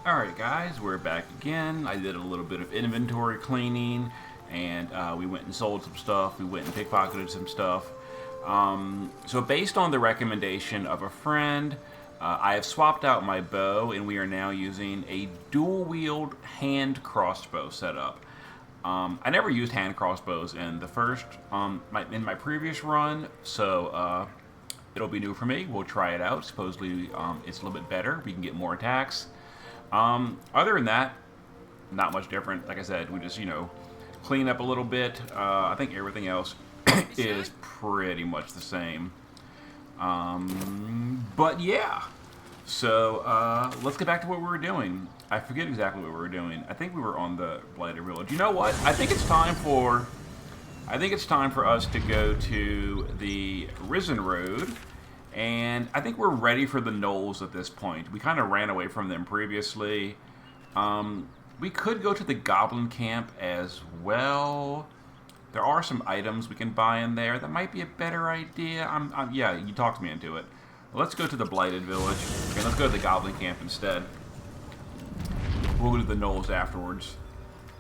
Alright guys, we're back again. I did a little bit of inventory cleaning, and we went and sold some stuff. We went and pickpocketed some stuff. So based on the recommendation of a friend, I have swapped out my bow, and we are now using a dual-wield hand crossbow setup. I never used hand crossbows in the first, in my previous run, so it'll be new for me. We'll try it out. Supposedly it's a little bit better. We can get more attacks. Other than that, not much different. Like I said, we just, clean up a little bit. I think everything else is pretty much the same. But yeah. So, let's get back to what we were doing. I forget exactly what we were doing. I think we were on the Blighted Village. You know what? I think it's time for us to go to the Risen Road. And I think we're ready for the gnolls at this point. We kind of ran away from them previously. We could go to the goblin camp as well. There are some items we can buy in there. That might be a better idea. Yeah, you talked me into it. Let's go to the Blighted Village. Okay, let's go to the goblin camp instead. We'll go to the gnolls afterwards.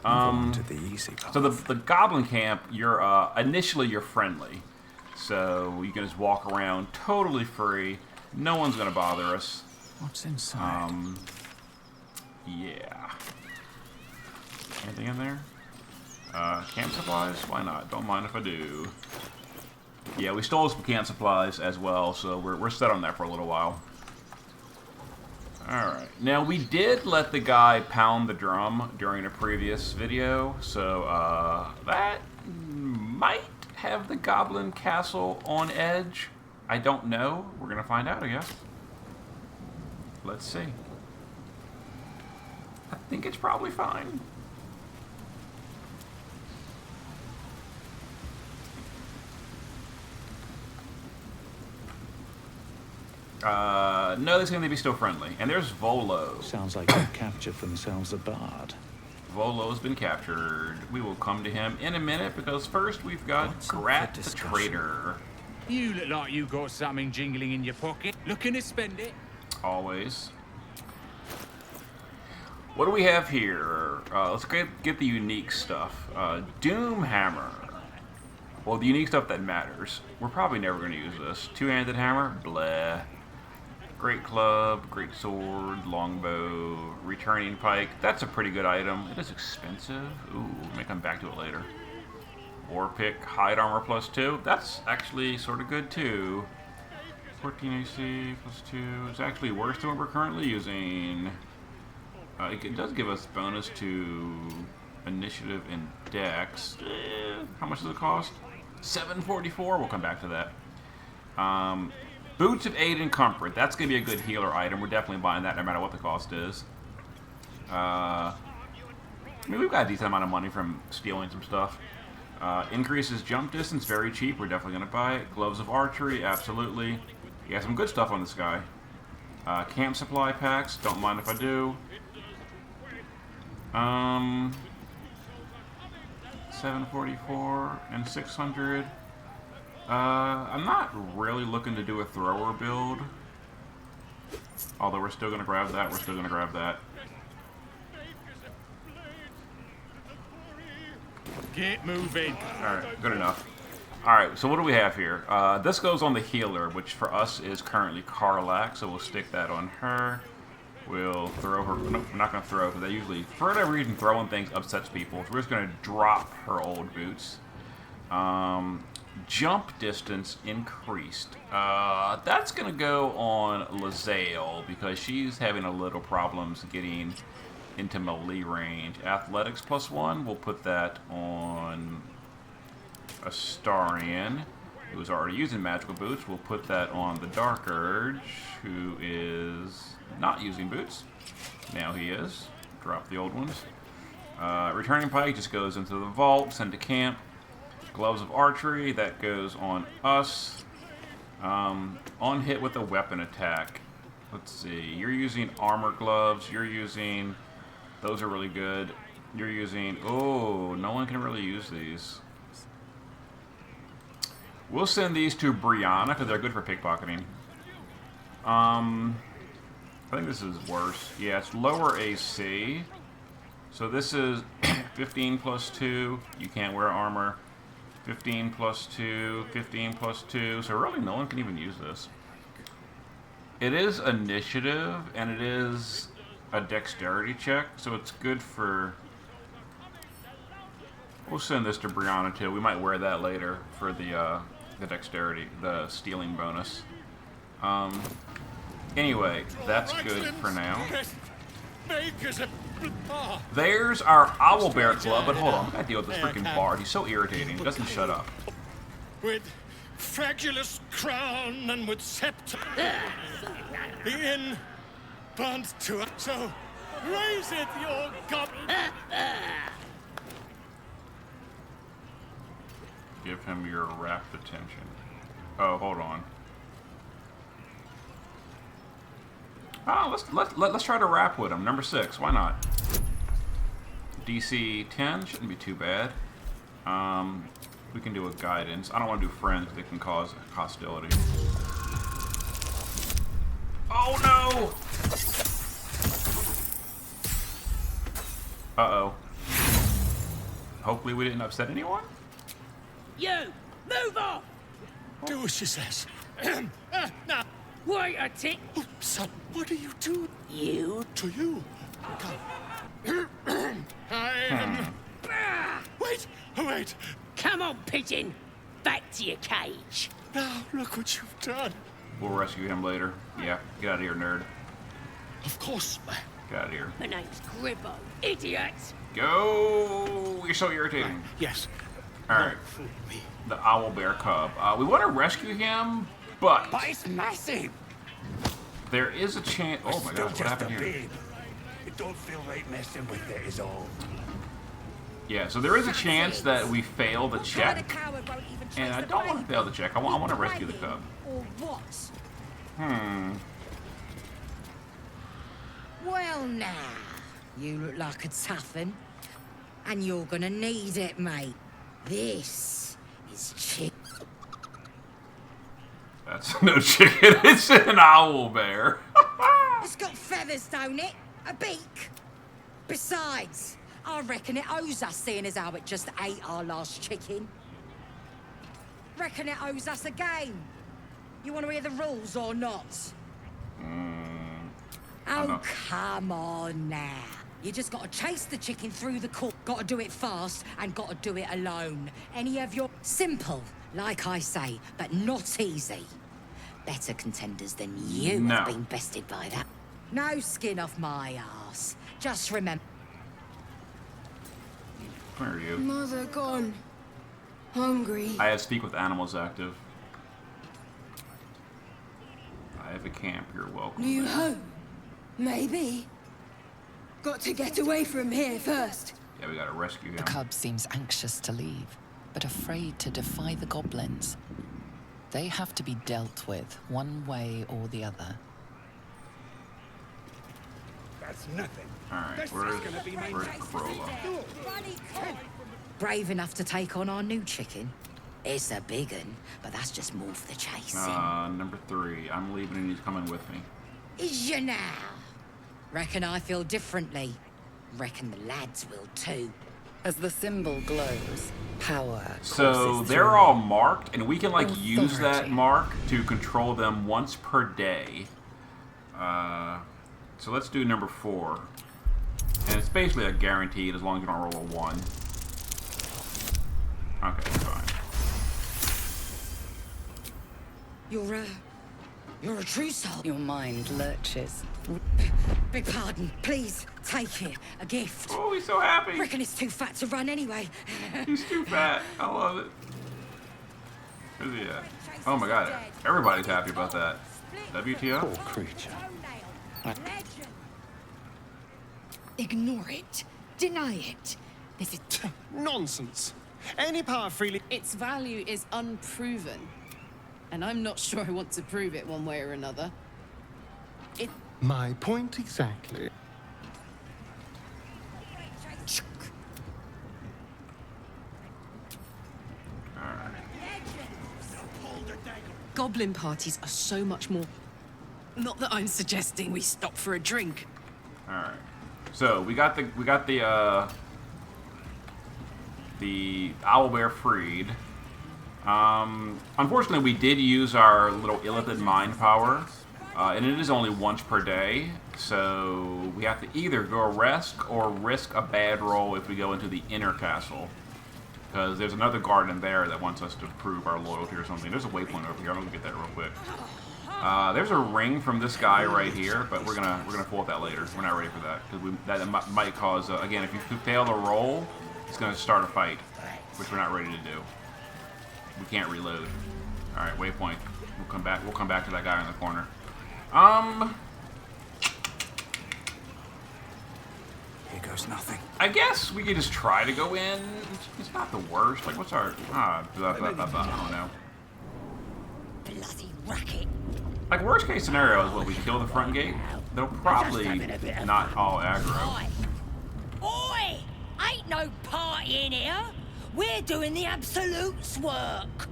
To the easy path. So the goblin camp, initially you're friendly. So you can just walk around totally free. No one's gonna bother us. What's inside? Yeah. Anything in there? Camp supplies? Why not? Don't mind if I do. Yeah, we stole some camp supplies as well, so we're set on that for a little while. Alright. Now, we did let the guy pound the drum during a previous video, so that might have the goblin castle on edge. I don't know. We're gonna find out, I guess. Let's see. I think it's probably fine. No, they seem to be still friendly. And there's Volo. Sounds like they've captured themselves a bard. Volo's been captured. We will come to him in a minute, because first we've got Grat the Traitor. You look like you got something jingling in your pocket. Looking to spend it? Always. What do we have here? Let's get the unique stuff. Doom Hammer. Well, the unique stuff that matters. We're probably never going to use this. Two-handed hammer? Bleh. Great club, great sword, longbow, returning pike. That's a pretty good item. It is expensive. Ooh, we may come back to it later. War pick, hide armor +2. That's actually sort of good too. 14 AC +2. It's actually worse than what we're currently using. It does give us bonus to initiative and dex. How much does it cost? 744. We'll come back to that. Boots of Aid and Comfort. That's going to be a good healer item. We're definitely buying that no matter what the cost is. I mean, we've got a decent amount of money from stealing some stuff. Increases jump distance. Very cheap. We're definitely going to buy it. Gloves of Archery. Absolutely. You got some good stuff on this guy. Camp supply packs. Don't mind if I do. 744 and 600. I'm not really looking to do a thrower build. Although we're still going to grab that. We're still going to grab that. Get moving. Alright, good enough. Alright, so what do we have here? This goes on the healer, which for us is currently Karlak, so we'll stick that on her. We'll throw her. Nope, we're not going to throw, because that usually, for whatever reason, throwing things upsets people. So we're just going to drop her old boots. Jump distance increased. That's going to go on Lae'zel, because she's having a little problems getting into melee range. Athletics +1, we'll put that on Astarion, who's already using magical boots. We'll put that on the Dark Urge, who is not using boots. Now he is. Drop the old ones. Returning Pike just goes into the vault, sent to camp. Gloves of Archery, that goes on us. On hit with a weapon attack. Let's see. You're using armor gloves. You're using... Those are really good. You're using... Oh, no one can really use these. We'll send these to Brianna, because they're good for pickpocketing. I think this is worse. Yeah, it's lower AC. So this is 15 plus 2. You can't wear armor. 15 plus 2. 15 plus 2. So really no one can even use this. It is initiative, and it is a dexterity check. So it's good for... We'll send this to Brianna too. We might wear that later for the dexterity, the stealing bonus. Anyway, that's good for now. There's our Owlbear Club, but hold on, I gotta deal with this freaking bard. He's so irritating. He doesn't shut up. With fragulous crown and with scepter, the inn burnt to us. So raise it, your god. Give him your rapt attention. Oh, hold on. Oh, let's try to rap with him. Number 6, why not? DC 10 shouldn't be too bad. We can do a guidance. I don't want to do friends because they can cause hostility. Oh no! Uh-oh. Hopefully we didn't upset anyone. You! Move off! Do as she says. Now, Wait a tick! oh, son, what do you do You! to you? Come. I am... Wait, wait. Come on, pigeon! Back to your cage! Now, look what you've done. We'll rescue him later. Yeah, get out of here, nerd. Of course. Get out of here. My name's Gribbo. Idiot! Go! You're so irritating. Yes. Alright. Fool me. The Owlbear Cub. We want to rescue him, but it's massive. there is a chance... Oh my god, what happened here? It don't feel right messing with it is all. Yeah, so there is a chance that we fail the check. And I don't want to fail the check. I want to rescue the cub. Or what? Well now, you look like a tough un. And you're gonna need it, mate. This is chick. That's no chicken. It's an owlbear. It's got feathers, don't it? A beak. Besides, I reckon it owes us, seeing as how it just ate our last chicken. Reckon it owes us a game. You want to hear the rules or not? Oh, know. come on now. You just gotta chase the chicken through the court. Gotta do it fast and gotta do it alone. Any of your... Simple, like I say, but not easy. Better contenders than you No. have been bested by that. No skin off my ass. Just remember... Where are you? Mother gone. Hungry. I have Speak with Animals active. I have a camp. You're welcome. New there. home. Maybe. Got to get away from here first. Yeah, we gotta rescue him. The cub seems anxious to leave, but afraid to defy the goblins. They have to be dealt with, one way or the other. That's nothing. Alright, where's Corolla? Brave enough to take on our new chicken? It's a big un, but that's just more for the chasing. Number 3. I'm leaving and he's coming with me. Is you now? Reckon I feel differently. Reckon the lads will too. As the symbol glows, power So courses they're through. all marked, and we can like use that Authority. mark to control them once per day. So let's do number 4, and it's basically a guaranteed as long as you don't roll a 1. Okay, fine. You're a true soul. Your mind lurches. Beg pardon, please take it. A gift. Oh, he's so happy. Reckon it's too fat to run anyway. He's too fat. I love it. Where's he at? Oh my god, everybody's happy about that. WTF? Poor creature. Ignore it. Deny it. This is... Nonsense. Any power freely... Its value is unproven. And I'm not sure I want to prove it one way or another. My point exactly. Goblin parties are so much more... Not that I'm suggesting we stop for a drink. All right. So we got the owlbear freed. Unfortunately, we did use our little illithid mind power, and it is only once per day. So we have to either go risk or risk a bad roll if we go into the inner castle, because there's another guard in there that wants us to prove our loyalty or something. There's a waypoint over here. I'm gonna get that real quick. There's a ring from this guy right here, but we're gonna fool with that later. We're not ready for that because that might cause again, if you fail the roll, it's gonna start a fight, which we're not ready to do. We can't reload. All right, waypoint. We'll come back. We'll come back to that guy in the corner. Here goes nothing. I guess we could just try to go in. It's not the worst. Like, what's our I don't know. Bloody racket. Like, worst case scenario is what we kill the front gate. They'll probably not all aggro. Oi! Ain't no party in here. We're doing the Absolute's work.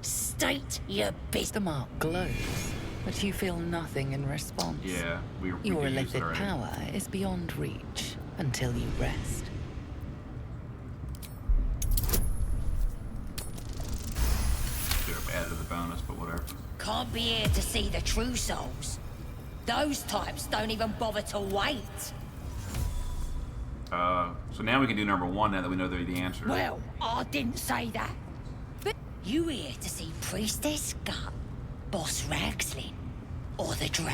State your business. The mark glows, but you feel nothing in response. Yeah, we Your used it illithid already. power is beyond reach until you rest. Should have added the bonus, but whatever. Can't be here to see the true souls. Those types don't even bother to wait. So now we can do number one now that we know the answer. Well, I didn't say that. But you here to see Priestess Gut, Boss Ragslin, or the Drow?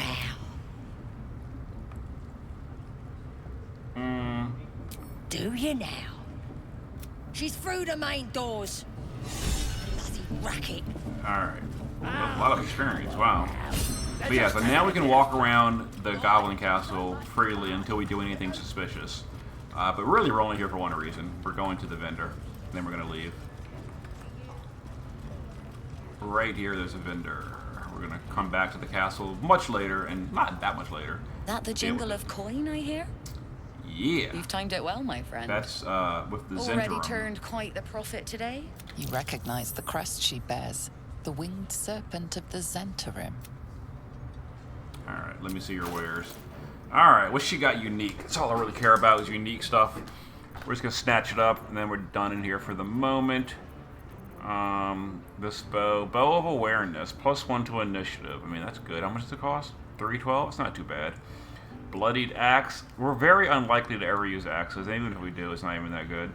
Do you now? She's through the main doors. Bloody racket. Alright. A lot of experience, wow. But yeah, so now we can walk around the Goblin Castle freely until we do anything suspicious. But really, we're only here for one reason. We're going to the vendor, and then we're going to leave. Right here, there's a vendor. We're going to come back to the castle much later, and not that much later. That the jingle of coin, I hear? Yeah. You've timed it well, my friend. That's with the Already Zentarum. turned quite the profit today? You recognize the crest she bears. The winged serpent of the Zentarum. Alright, let me see your wares. Alright, what she got unique? That's all I really care about is unique stuff. We're just going to snatch it up, and then we're done in here for the moment. This bow. Bow of Awareness. +1 to initiative. I mean, that's good. How much does it cost? $312? It's not too bad. Bloodied Axe. We're very unlikely to ever use axes. Even if we do, it's not even that good.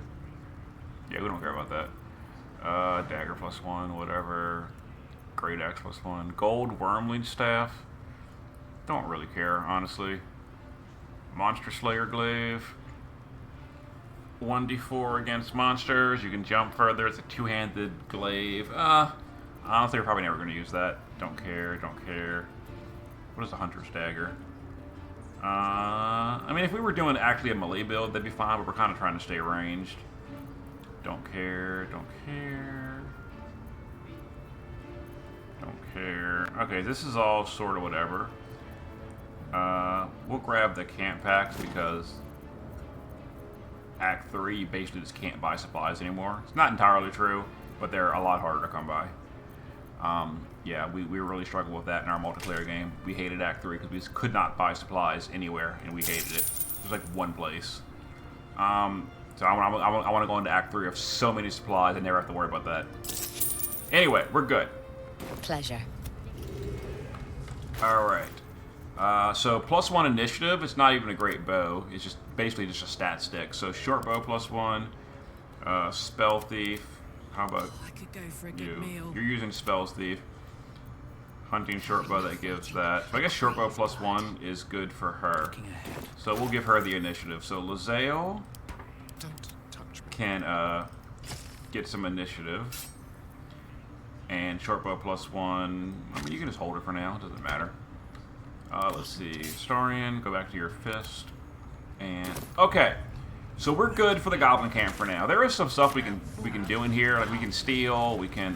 Yeah, we don't care about that. Dagger +1, whatever. Great Axe +1. Gold Wormling Staff. Don't really care, honestly. Monster Slayer Glaive. 1d4 against monsters. You can jump further. It's a two-handed glaive. Honestly, we're probably never going to use that. Don't care, don't care. What is the Hunter's Dagger? I mean, if we were doing actually a melee build, that'd be fine, but we're kind of trying to stay ranged. Don't care, don't care. Don't care. Okay, this is all sort of whatever. We'll grab the camp packs because Act 3, you basically just can't buy supplies anymore. It's not entirely true, but they're a lot harder to come by. Yeah, we really struggled with that in our multiplayer game. We hated Act 3 because we just could not buy supplies anywhere, and we hated it. There's like one place. So I want to go into Act 3 of so many supplies and never have to worry about that. Anyway, we're good. Pleasure. Alright. So +1 initiative. It's not even a great bow. It's just basically just a stat stick. So short bow +1. Spell Thief. How about I could go for a good you? meal. You're using Spells Thief. Hunting short bow, that gives that. So I guess short bow +1 is good for her. So we'll give her the initiative. So Lizelle can get some initiative. And short bow +1. I mean, you can just hold it for now. It doesn't matter. Let's see. Starian, go back to your fist. And okay. So we're good for the Goblin Camp for now. There is some stuff we can do in here. Like we can steal. We can.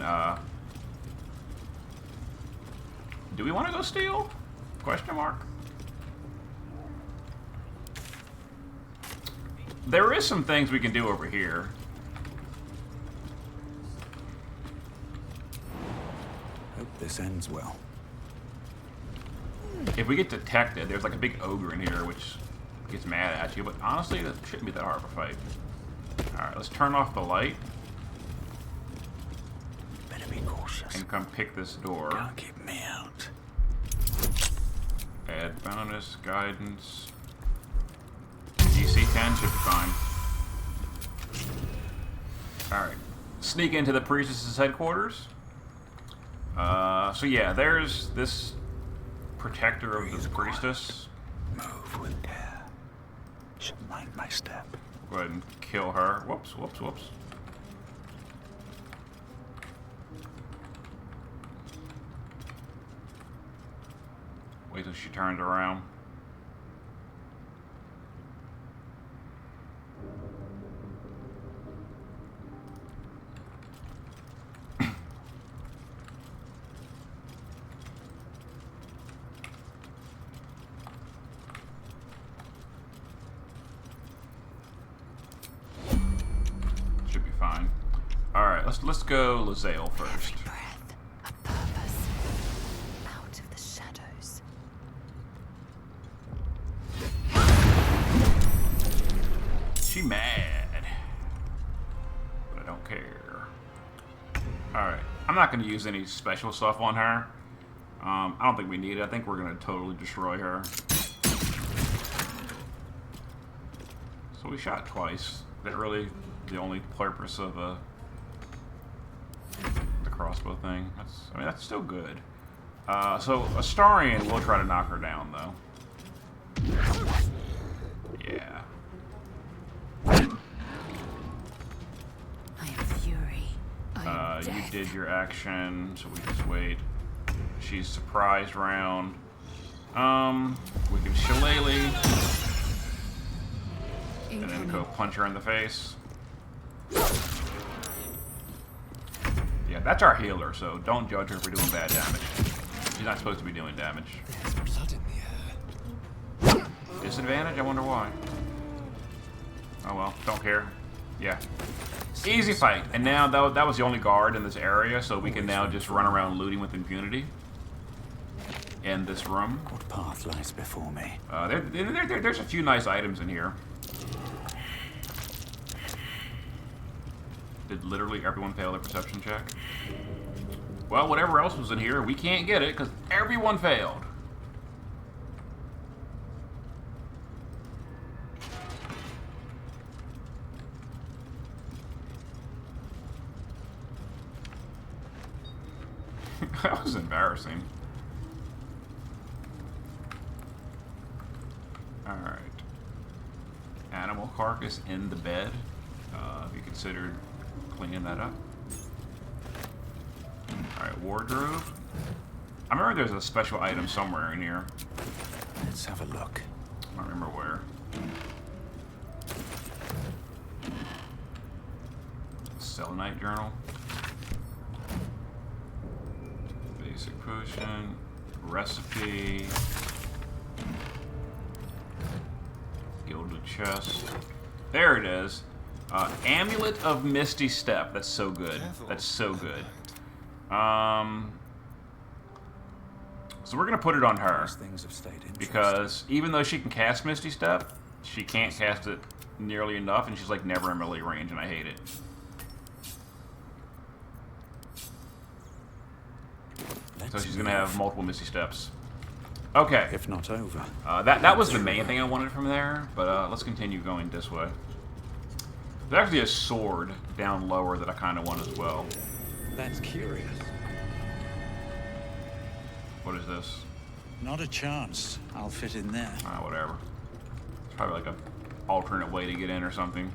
Do we want to go steal? Question mark. There is some things we can do over here. Hope this ends well. If we get detected, there's like a big ogre in here which gets mad at you, but honestly, that shouldn't be that hard of a fight. Alright, let's turn off the light. Better be cautious. And come pick this door. Can't keep me out. Add bonus, guidance. DC 10 should be fine. Alright. Sneak into the priestess's headquarters. So yeah, there's this protector of the priestess. Move with care. Should mind my step. Go ahead and kill her. Whoops, whoops, whoops. Wait till she turns around. Should be fine. All right, let's go Lazale first. Breath, a purpose. Out of the shadows. She mad, but I don't care. All right, I'm not going to use any special stuff on her. I don't think we need it. I think we're going to totally destroy her. So we shot twice. Is that really the only purpose of the crossbow thing? I mean, that's still good. So Astarion will try to knock her down, though. Yeah. I am fury. I am You death. did your action, so we just wait. She's surprised round. We can shillelagh. And then go punch her in the face. Yeah, that's our healer, so don't judge her for doing bad damage. She's not supposed to be doing damage. There's blood in the air. Disadvantage? I wonder why. Oh well, don't care. Yeah. Easy fight. And now that was the only guard in this area, so we can now just run around looting with impunity. In this room. What path lies before me? There's a few nice items in here. Did literally everyone fail their perception check? Well, whatever else was in here, we can't get it because everyone failed. That was embarrassing. Alright. Animal carcass in the bed. Have you considered cleaning that up? Alright, wardrobe. I remember there's a special item somewhere in here. Let's have a look. I don't remember where. Selenite journal. Basic potion. Recipe. Gilded chest. There it is. Amulet of Misty Step. That's so good. That's so good. So we're gonna put it on her These things have stayed interesting. because even though she can cast Misty Step, she can't cast it nearly enough, and she's like never in melee range, and I hate it. So she's gonna have multiple Misty Steps. Okay. If not over. That was the main thing I wanted from there, but let's continue going this way. There's actually a sword down lower that I kind of want as well. That's curious. What is this? Not a chance. I'll fit in there. Whatever. It's probably like a alternate way to get in or something.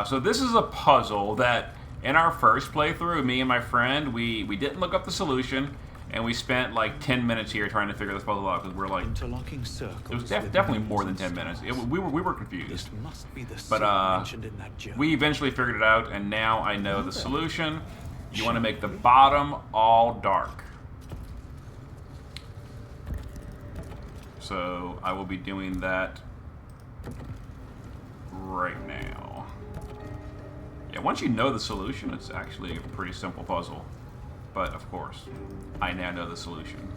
So this is a puzzle that in our first playthrough, me and my friend, we didn't look up the solution, and we spent like 10 minutes here trying to figure this puzzle out because we're like, Interlocking circles. it was definitely more than 10 minutes. We were confused. This must be the But mentioned in that journal. we eventually figured it out, and now I know the solution. You want to make the bottom all dark. So I will be doing that right now. Yeah, once you know the solution, it's actually a pretty simple puzzle. But of course, I now know the solution.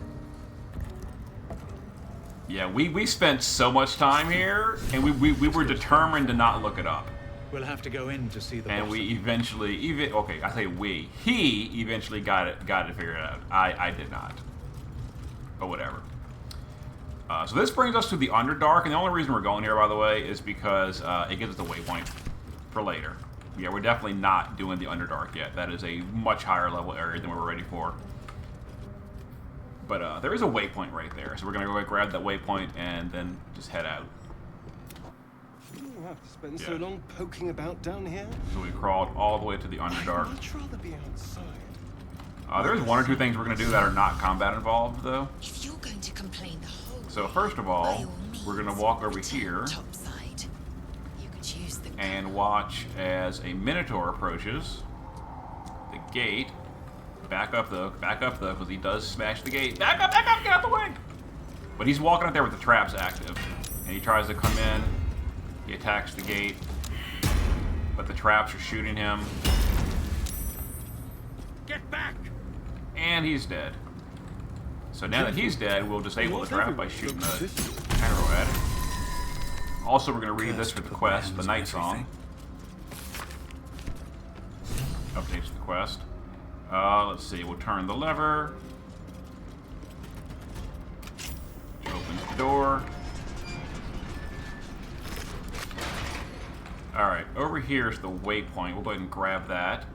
Yeah, we spent so much time here, and we were determined to not look it up. We'll have to go in to see the And bottom. we eventually, okay, I say we. He eventually got it figured out. I did not. But whatever. So this brings us to the Underdark, and the only reason we're going here, by the way, is because it gives us the waypoint for later. Yeah, we're definitely not doing the Underdark yet. That is a much higher level area than we're ready for. But there is a waypoint right there, so we're going to go grab that waypoint and then just head out. You have to spend so long poking about down here. So we crawled all the way to the Underdark. I'd much rather be outside. There's one or two things we're going to do that are not combat involved, though. If you're going to complain the whole So first of all, we're going to walk over here topside. You could use the and watch as a Minotaur approaches the gate. Back up though, because he does smash the gate. Back up, get out the way! But he's walking out there with the traps active. And he tries to come in, he attacks the gate, but the traps are shooting him. Get back! And he's dead. So now that he's dead, we'll disable the trap by shooting an arrow at it. Also, we're going to read this for the quest, the Night Song. Updates the quest. Let's see, we'll turn the lever. Which opens the door. Alright, over here is the waypoint. We'll go ahead and grab that.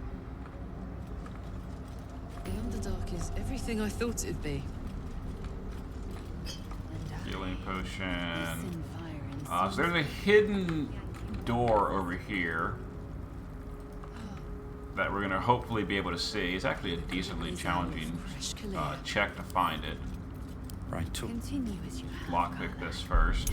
The Underdark is everything I thought it'd be. Healing potion. So there's a hidden door over here that we're going to hopefully be able to see. It's actually a decently challenging check to find it. Right to Continue as you have. Lockpick this first.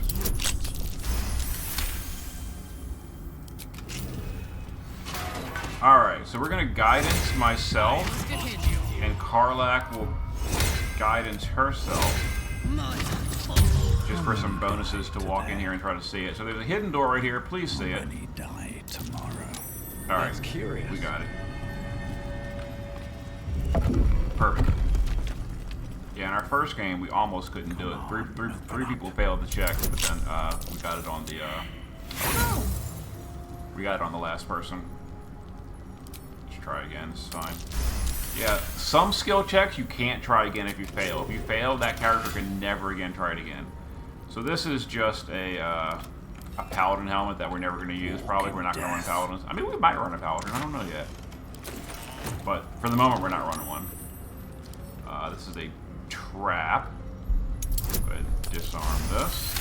Alright, so we're going to guidance myself, and Karlak will guidance herself. Just for some bonuses to walk in here and try to see it. So there's a hidden door right here. Please see it. Many die tomorrow. Alright, That's curious. we got it. Perfect. Yeah, in our first game, we almost couldn't do it. Three people failed the check, but then we got it on the we got it on the last person. Let's try again. It's fine. Yeah, some skill checks you can't try again if you fail. If you fail, that character can never again try it again. So this is just a paladin helmet that we're never going to use. Probably we're not going to run paladins. I mean, we might run a paladin. I don't know yet. But for the moment, we're not running one. This is a trap. Go ahead and disarm this.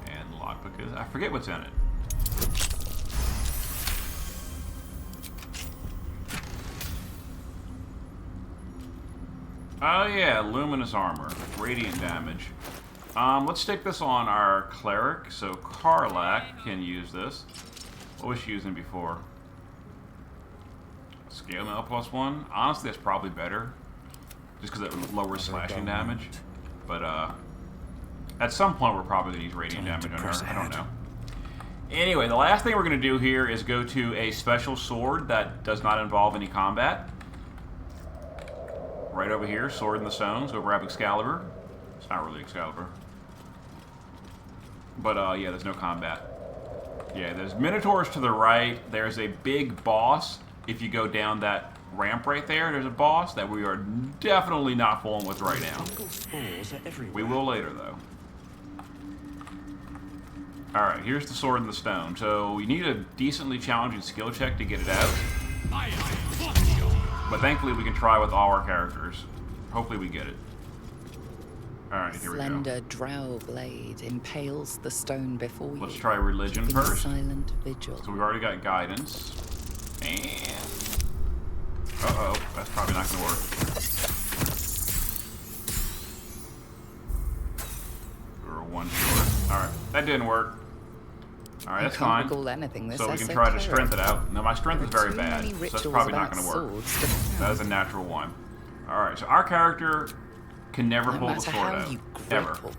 And lockpick is... I forget what's in it. Oh yeah, luminous armor, radiant damage. Let's stick this on our cleric, so Karlak can use this. What was she using before? Scale mail +1? Honestly, that's probably better. Just because it lowers slashing damage. But, at some point we're probably going to use radiant damage on her. I don't know. Anyway, the last thing we're going to do here is go to a special sword that does not involve any combat. Right over here, Sword in the Stones. Go grab Excalibur. It's not really Excalibur. But, yeah, there's no combat. Yeah, there's Minotaurs to the right. There's a big boss. If you go down that ramp right there, there's a boss that we are definitely not fooling with right now. We will later, though. Alright, here's the Sword in the Stone. So, you need a decently challenging skill check to get it out. But thankfully, we can try with all our characters. Hopefully, we get it. Alright, here we go. Slender drow blade impales the stone before you. Let's try religion keeping first. Silent vigil. So we've already got guidance. And... uh-oh, that's probably not going to work. We're one short. Alright, that didn't work. Alright, that's fine. Recall anything this So we can try to strength it out. No, my strength is very Too bad, many so it's rituals probably not about going to work. swords to- That is a natural one. Alright, so our character can never No pull the matter sword how out. you Ever. grapple.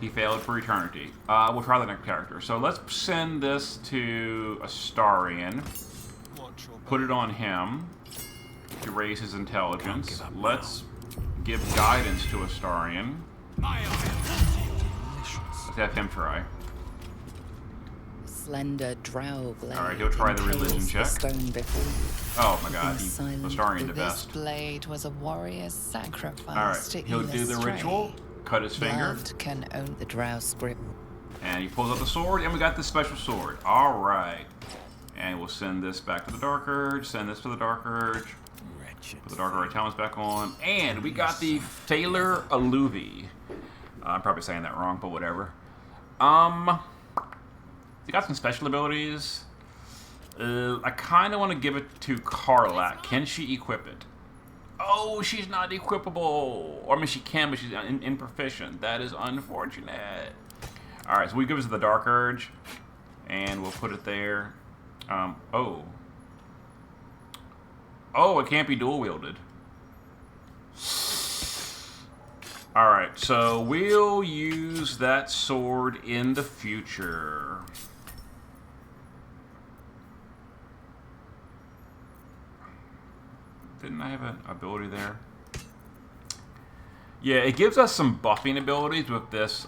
He failed for eternity. We'll try the next character. So let's send this to Astarion. Put it on him to raise his intelligence. Let's give guidance to Astarion. Let's have him try. Slender drow blade. All right, go try the religion impales check. Stone before you. Oh my God, In silence, Astarion the this best. blade was a warrior's sacrifice All right, to he'll do the Illustray. ritual, cut his finger, Blood can own the drow script. and he pulls out the sword, and we got the special sword. All right, and we'll send this back to the Dark Urge. Send this to the Dark Urge. Put the Dark Urge talents back on, and we got the Thaler Alluvi. I'm probably saying that wrong, but whatever. You got some special abilities. I kind of want to give it to Karlak. Can she equip it? Oh, she's not equipable. Or, I mean, she can, but she's improficient. That is unfortunate. All right, so we give it to the Dark Urge, and we'll put it there. Oh, it can't be dual wielded. All right, so we'll use that sword in the future. Didn't I have an ability there? Yeah, it gives us some buffing abilities with this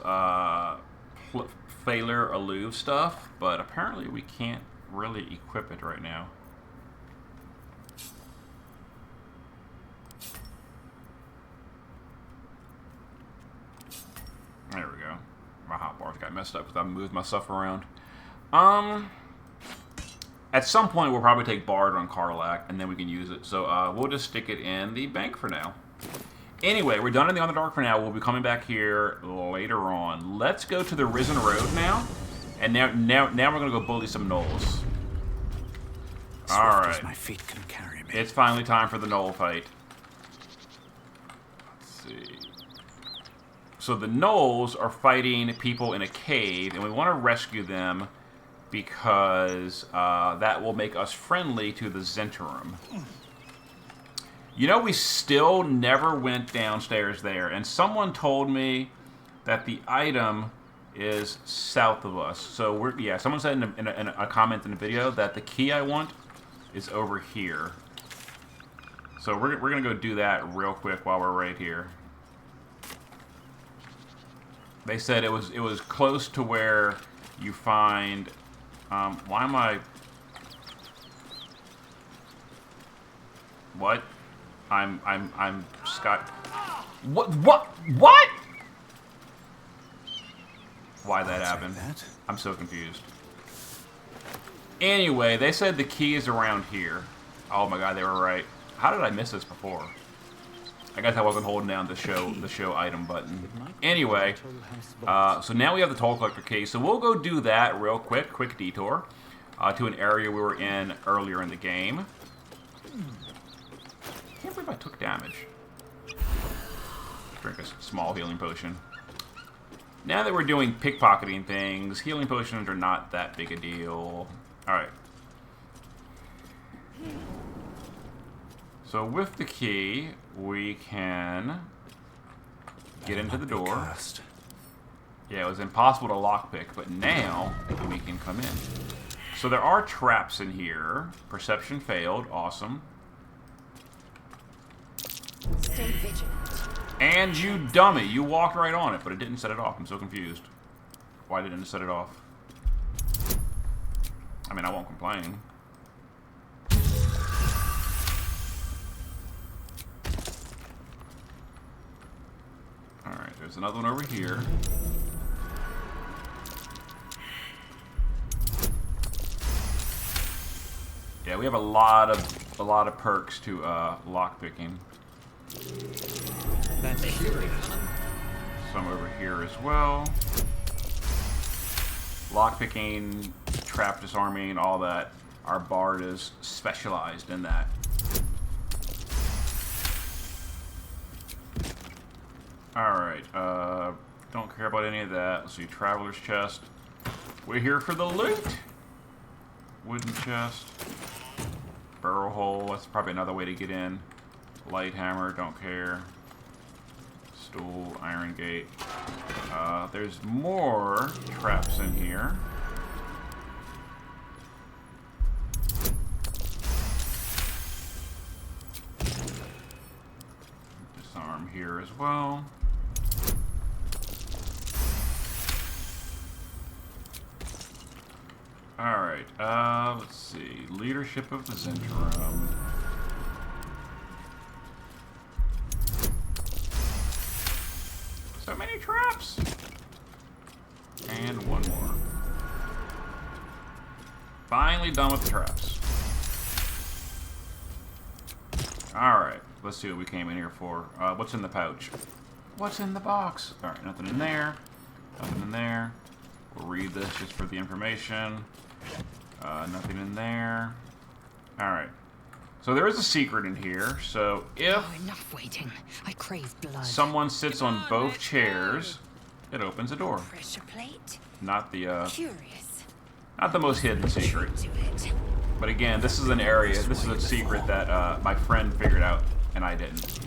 Thaler Alluve stuff, but apparently we can't really equip it right now. There we go. My hotbars got messed up because I moved my stuff around. At some point, we'll probably take Bard on Karlak, and then we can use it. So we'll just stick it in the bank for now. Anyway, we're done in the Underdark for now. We'll be coming back here later on. Let's go to the Risen Road now. And now we're going to go bully some gnolls. All right. My feet can carry me. It's finally time for the gnoll fight. Let's see. So the gnolls are fighting people in a cave, and we want to rescue them because that will make us friendly to the Zhentarim. You know, we still never went downstairs there, and someone told me that the item is south of us. So someone said in a comment in the video that the key I want is over here. So we're gonna go do that real quick while we're right here. They said it was close to where you find. Why am I? What? I'm Scott. What? Why that happened? I'm so confused. Anyway, they said the key is around here. Oh my God, they were right. How did I miss this before? I guess I wasn't holding down the show item button. Anyway, so now we have the Toll Collector key. So we'll go do that real quick detour to an area we were in earlier in the game. I can't believe I took damage. Drink a small healing potion. Now that we're doing pickpocketing things, healing potions are not that big a deal. Alright. So with the key, we can get into the door. Yeah, it was impossible to lockpick, but now we can come in. So there are traps in here. Perception failed. Awesome. Stay vigilant. And you dummy, you walked right on it, but it didn't set it off. I'm so confused. Why didn't it set it off? I mean, I won't complain. Alright, there's another one over here. Yeah, we have a lot of perks to lockpicking. That's curious. Some over here as well. Lockpicking, trap disarming, all that. Our bard is specialized in that. Alright, don't care about any of that. Let's see, Traveler's Chest. We're here for the loot! Wooden chest. Barrel hole, that's probably another way to get in. Light hammer, don't care. Stool, iron gate. There's more traps in here. Disarm here well. Alright, let's see. Leadership of the Zentrum. So many traps! And one more. Finally done with the traps. Alright, let's see what we came in here for. What's in the pouch? What's in the box? Alright, nothing in there. Nothing in there. We'll read this just for the information. Nothing in there. Alright. So there is a secret in here. So if enough waiting. I crave blood. someone sits on both chairs, it opens a door. Pressure plate. Not the Curious. not the most hidden secret. But again, this is an area, this is a secret that my friend figured out and I didn't.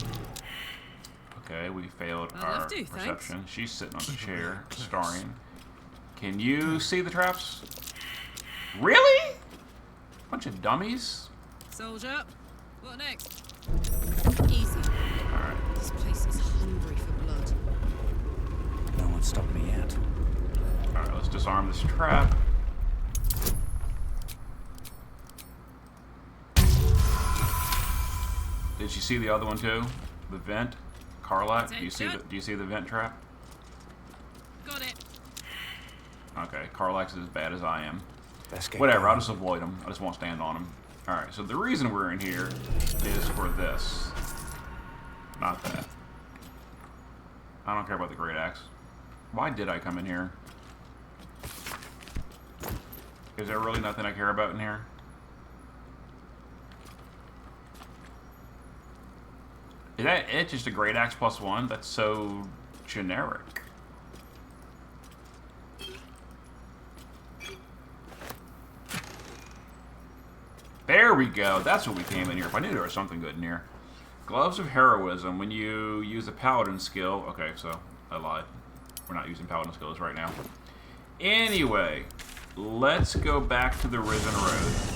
Okay, we failed our perception. She's sitting on the chair, starring. Can you see the traps? Really? Bunch of dummies? Soldier, what next? Easy. Alright. This place is hungry for blood. No one stopped me yet. Alright, let's disarm this trap. Did you see the other one too? The vent? Carlac, do you see the vent trap? Got it. Okay, Carlac's as bad as I am. Best get Whatever, going. I'll just avoid him. I just won't stand on him. Alright, so the reason we're in here is for this. Not that. I don't care about the great axe. Why did I come in here? Is there really nothing I care about in here? Is that it? Just a great axe +1? That's so generic. There we go. That's what we came in here. If I knew there was something good in here. Gloves of Heroism. When you use a paladin skill. Okay, so I lied. We're not using paladin skills right now. Anyway, let's go back to the Risen Road.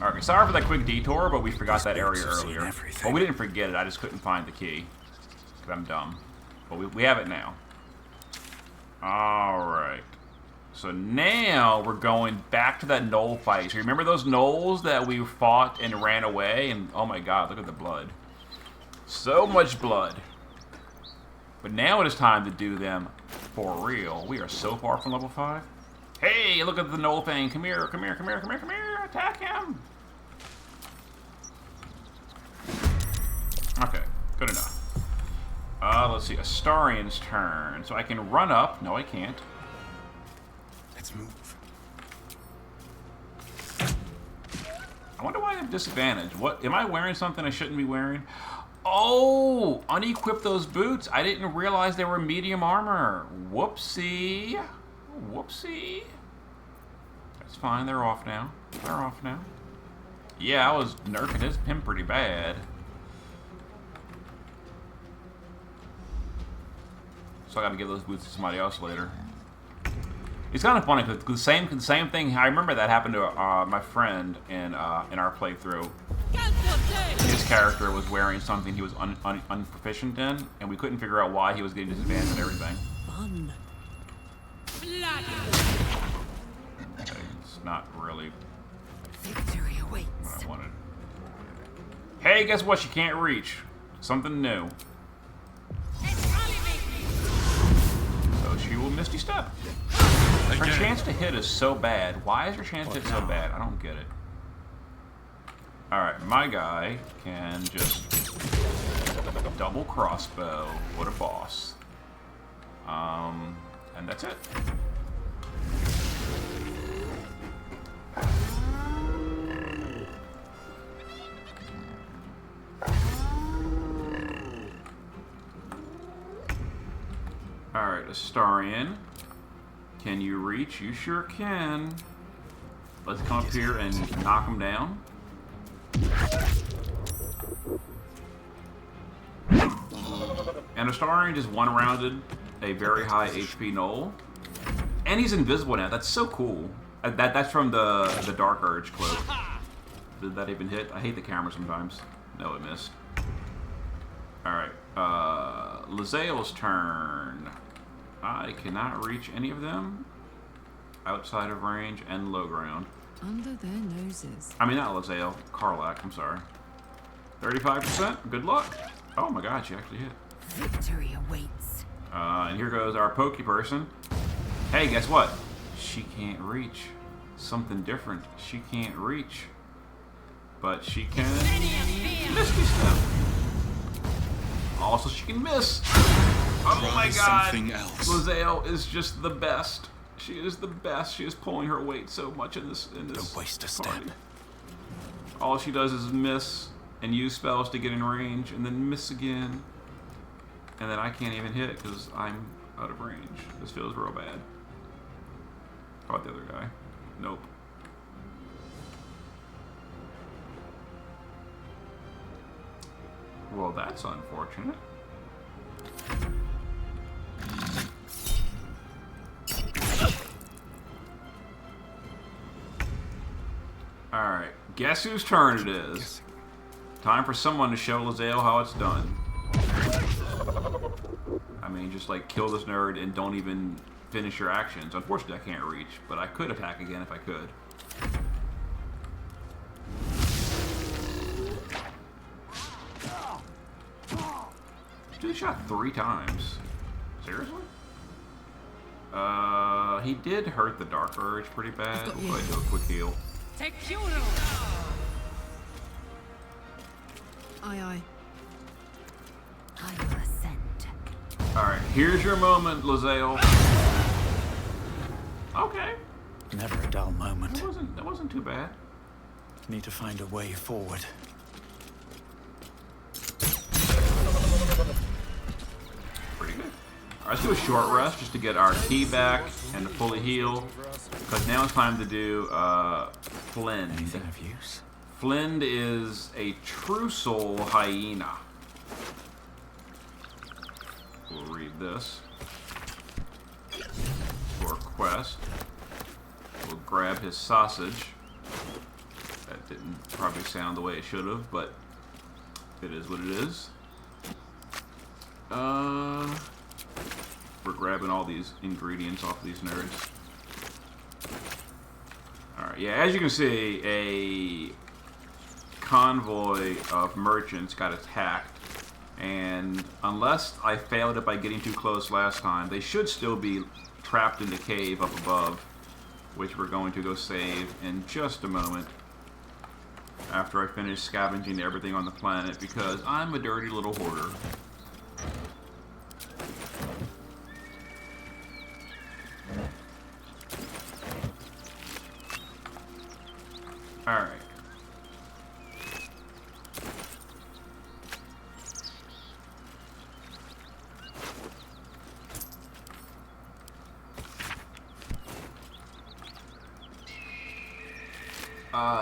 Okay, sorry for that quick detour, but we forgot that area earlier. Well, we didn't forget it. I just couldn't find the key. Because I'm dumb. But we have it now. Alright. So now we're going back to that gnoll fight. So remember those gnolls that we fought and ran away? And oh my god, look at the blood. So much blood. But now it is time to do them for real. We are so far from level 5. Hey, look at the gnoll thing. Come here, come here, come here, come here, come here. Attack him. Okay, good enough. Let's see. Astarian's turn. So I can run up. No, I can't. Let's move. I wonder why I have disadvantage. What? Am I wearing something I shouldn't be wearing? Oh! Unequip those boots. I didn't realize they were medium armor. Whoopsie. Whoopsie. That's fine. They're off now. They're off now. Yeah, I was nerfing him pretty bad. So I gotta give those boots to somebody else later. It's kind of funny because the same thing. I remember that happened to my friend in our playthrough. His character was wearing something he was unproficient in, and we couldn't figure out why he was getting disadvantaged and everything. Fun. Okay, it's not really Victory awaits. what I wanted. Hey, guess what? She can't reach. Something new. So she will Misty Step. Her chance to hit is so bad. Why is her chance to hit so bad? I don't get it. Alright, my guy can just double crossbow. What a boss. And that's it. Alright, Astarian. Can you reach? You sure can. Let's come up here and knock him down. And Astarian just one-rounded a very high HP gnoll. And he's invisible now. That's so cool. That's from the Dark Urge cloak. Did that even hit? I hate the camera sometimes. No, it missed. Alright. Lae'zel's turn. I cannot reach any of them outside of range and low ground. Under their noses. I mean, not Lae'zel, Karlach, I'm sorry. 35%, good luck. Oh my god, she actually hit. Victory awaits. And here goes our pokey person. Hey, guess what? She can't reach. Something different. She can't reach. But she can Misty Step. Also, she can miss. Oh my god. Something else. Lae'zel is just the best. She is the best. She is pulling her weight so much in this. Don't waste a step. party. All she does is miss and use spells to get in range, and then miss again. And then I can't even hit because I'm out of range. This feels real bad. How about the other guy? Nope. Well, that's unfortunate. Alright, guess whose turn it is? Time for someone to show Lae'zel how it's done. I mean, just like kill this nerd and don't even finish your actions. Unfortunately, I can't reach, but I could attack again if I could. Dude shot 3 times. Seriously? He did hurt the Dark Urge pretty bad. We'll go ahead and do a quick heal. Aye, aye. I will ascend. Alright, here's your moment, Lae'zel. Okay. Never a dull moment. That wasn't too bad. Need to find a way forward. Pretty good. Alright, let's do a short rest just to get our key back and to fully heal. Because now it's time to do Flind. Anything of use? Flind is a true soul hyena. We'll read this. For quest. We'll grab his sausage. That didn't probably sound the way it should have, but it is what it is. We're grabbing all these ingredients off these nerds. Alright, yeah, as you can see, a convoy of merchants got attacked, and unless I failed it by getting too close last time, they should still be trapped in the cave up above, which we're going to go save in just a moment after I finish scavenging everything on the planet, because I'm a dirty little hoarder. Alright.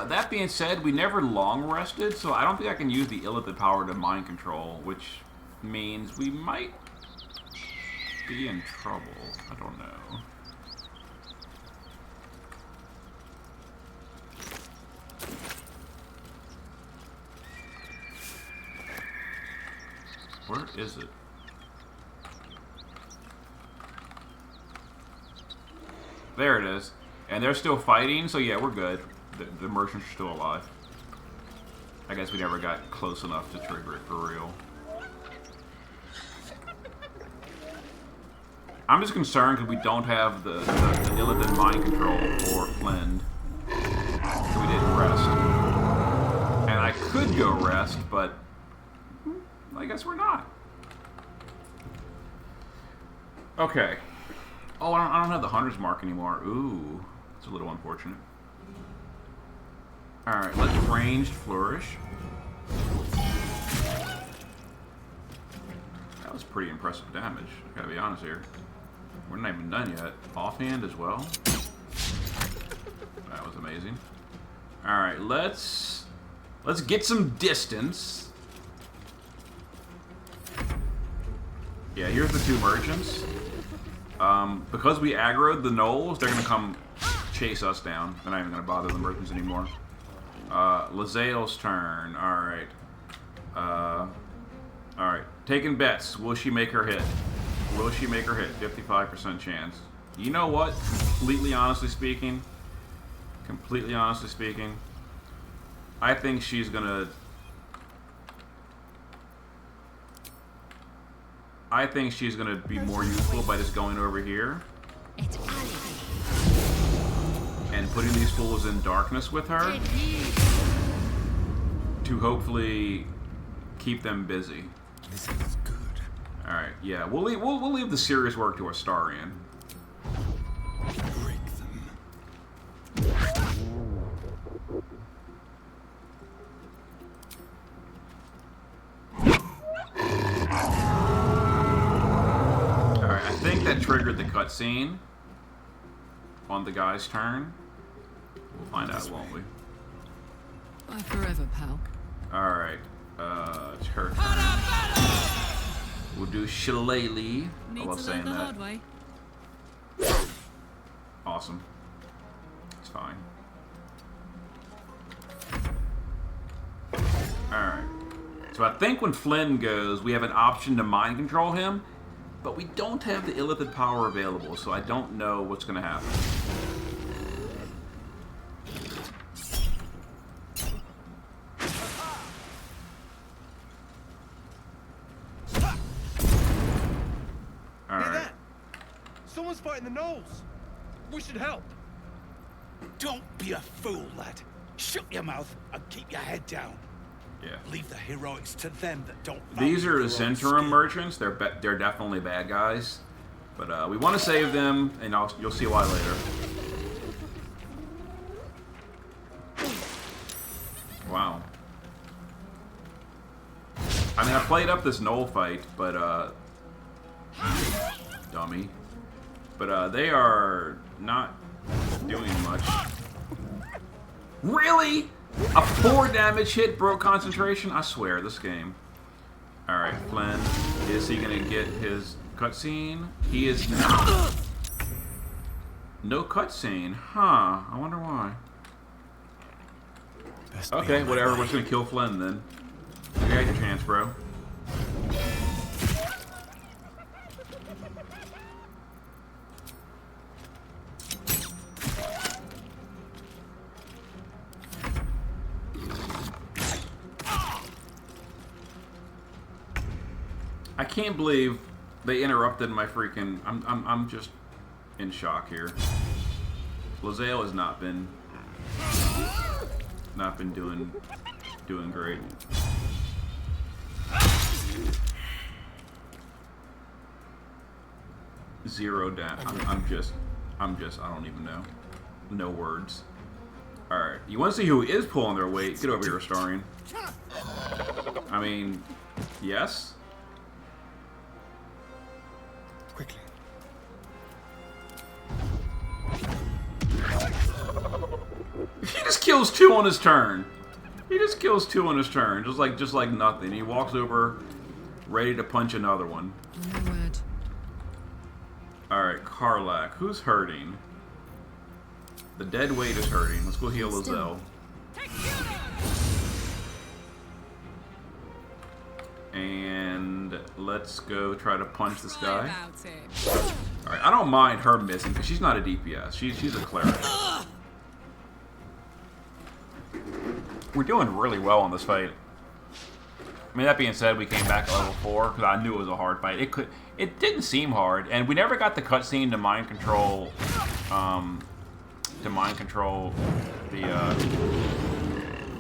That being said, we never long rested, so I don't think I can use the illithid power to mind control, which means we might be in trouble. I don't know. Where is it? There it is. And they're still fighting, so yeah, we're good. The merchants are still alive. I guess we never got close enough to trigger it for real. I'm just concerned because we don't have the illithid mind control for Flind. So we didn't rest. And I could go rest, but I guess we're not. Okay. Oh, I don't have the Hunter's Mark anymore. Ooh, it's a little unfortunate. Alright, let's ranged flourish. That was pretty impressive damage, I gotta be honest here. We're not even done yet. Offhand as well. That was amazing. Alright, let's get some distance. Yeah, here's the 2 merchants. Because we aggroed the gnolls, they're gonna come chase us down. They're not even gonna bother the merchants anymore. Lae'zel's turn. Alright. Alright. Taking bets. Will she make her hit? Will she make her hit? 55% chance. You know what? Completely honestly speaking, I think she's gonna... be more useful by just going over here and putting these fools in darkness with her to hopefully keep them busy. This is good. All right, yeah, we'll leave the serious work to Astarion. Break them. All right, I think that triggered the cutscene on the guy's turn. We'll find out, won't we? Bye forever, pal. All right, it's her turn. We'll do Shillelagh. I love saying that. Way. Awesome. It's fine. Alright. So I think when Flynn goes, we have an option to mind control him, but we don't have the illithid power available, so I don't know what's going to happen. Alright. Someone's fighting the gnolls. We should help. Don't be a fool, lad. Shut your mouth and keep your head down. Yeah. Leave the heroics to them that don't. These are value their own Zentrum skin. merchants. They're definitely bad guys, but we want to save them, and you'll see why later. Wow. I mean, I played up this gnoll fight, but dummy. But they are not doing much. Really? A 4 damage hit broke concentration? I swear, this game. Alright, Flynn. Is he gonna get his cutscene? He is not. No cutscene. Huh. I wonder why. Okay, whatever. We're just gonna kill Flynn then. You got your chance, bro. I can't believe they interrupted my freaking... I'm just in shock here. Lae'zel has not been doing great. Zero down. I'm just I don't even know. No words. Alright, you want to see who is pulling their weight? Get over here, Astarion. I mean, yes? Quickly. He just kills 2 on his turn. He just kills 2 on his turn, just like nothing. He walks over, ready to punch another one. No word. Alright, Karlach. Who's hurting? The dead weight is hurting. Let's go heal Lae'zel. And let's go try to punch this guy. Alright, I don't mind her missing, because she's not a DPS. She's a cleric. We're doing really well on this fight. I mean, that being said, we came back at level 4 because I knew it was a hard fight. It didn't seem hard, and we never got the cutscene to mind control. The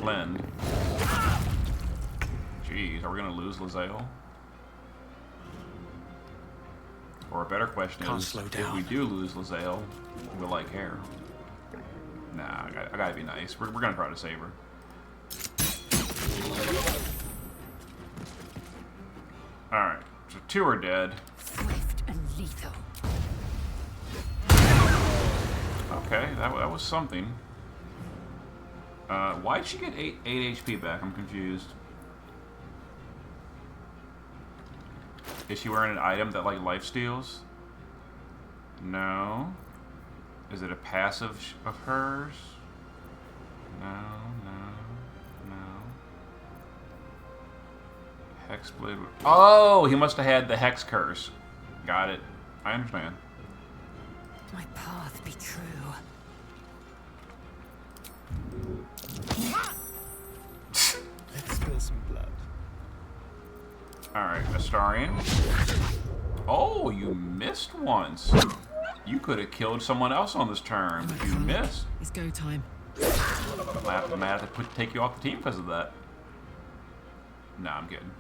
Flynn. Jeez, are we gonna lose Lae'zel? Or a better question is, if we do lose Lae'zel, will I care? Nah, I gotta be nice. We're gonna try to save her. Alright, so 2 are dead. Swift and lethal. Okay, that was something. Why'd she get 8 HP back? I'm confused. Is she wearing an item that, like, life steals? No. Is it a passive of hers? No. Hex blade. Oh, he must have had the hex curse. Got it. I understand. My path be true. Let's spill some blood. Alright, Astarian. Oh, you missed once. You could have killed someone else on this turn, but you missed. It's go time. I might have to take you off the team because of that. Nah, I'm kidding.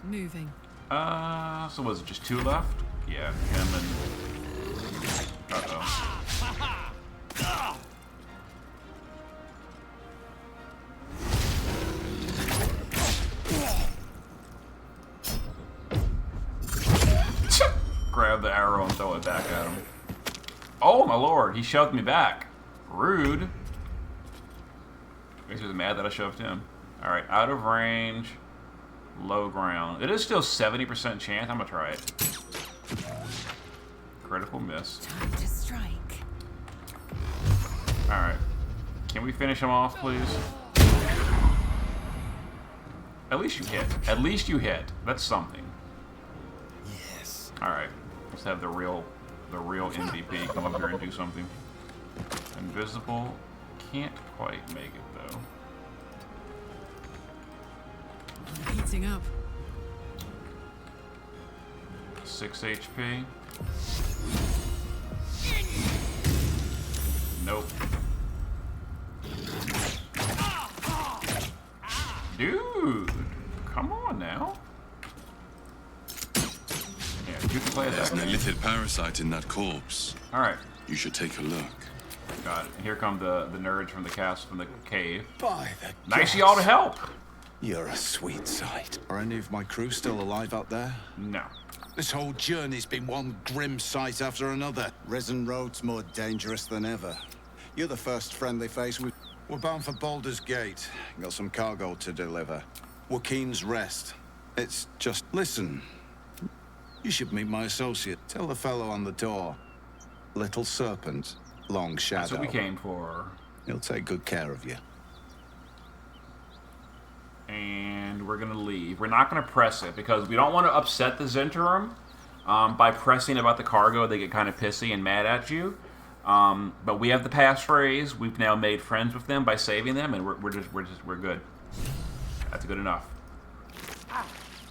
Moving. So was it just 2 left? Yeah, him and... Uh-oh. Grab the arrow and throw it back at him. Oh my lord, he shoved me back. Rude. I guess he was mad that I shoved him. Alright, out of range. Low ground. It is still 70% chance. I'm gonna try it. Critical miss. Time to strike. Alright. Can we finish him off, please? At least you hit. At least you hit. That's something. Yes. Alright. Let's have the real MVP come up here and do something. Invisible. Can't quite make it though. Heating up. 6 HP. Nope. Dude, come on now. Yeah, you can play it There's that an way. illithid parasite in that corpse. All right, You should take a look. got it. And here come the nerds from the cast from the cave. By the Nice of y'all to help. You're a sweet sight. Are any of my crew still alive out there? No. This whole journey's been one grim sight after another. Risen Road's more dangerous than ever. You're the first friendly face we... We're bound for Baldur's Gate. Got some cargo to deliver. Joaquin's Rest. It's just... Listen. You should meet my associate. Tell the fellow on the door. Little Serpent, Long Shadow. That's what we came for. He'll take good care of you. And we're gonna leave. We're not gonna press it because we don't want to upset the Zentarum. By pressing about the cargo, they get kind of pissy and mad at you. But we have the passphrase. We've now made friends with them by saving them, and we're good. That's good enough.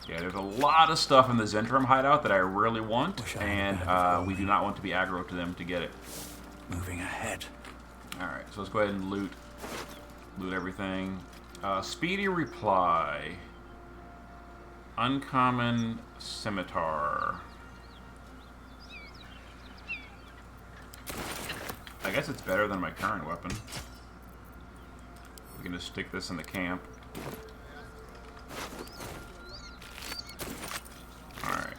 Yeah, there's a lot of stuff in the Zentarum hideout that I really want, and we do not want to be aggro to them to get it. Moving ahead. All right, so let's go ahead and loot everything. Speedy reply. Uncommon scimitar. I guess it's better than my current weapon. We can just stick this in the camp. Alright.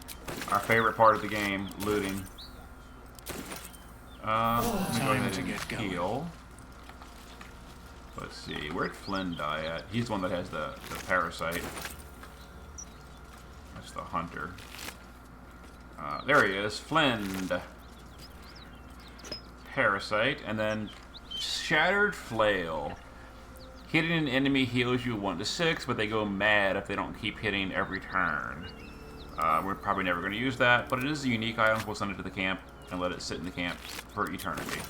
Our favorite part of the game, looting. Let me go ahead and heal. Let's see, where'd Flynn die at? He's the one that has the parasite. That's the hunter. There he is, Flynn. Parasite, and then Shattered Flail. Hitting an enemy heals you 1 to 6, but they go mad if they don't keep hitting every turn. We're probably never going to use that, but it is a unique item. We'll send it to the camp and let it sit in the camp for eternity.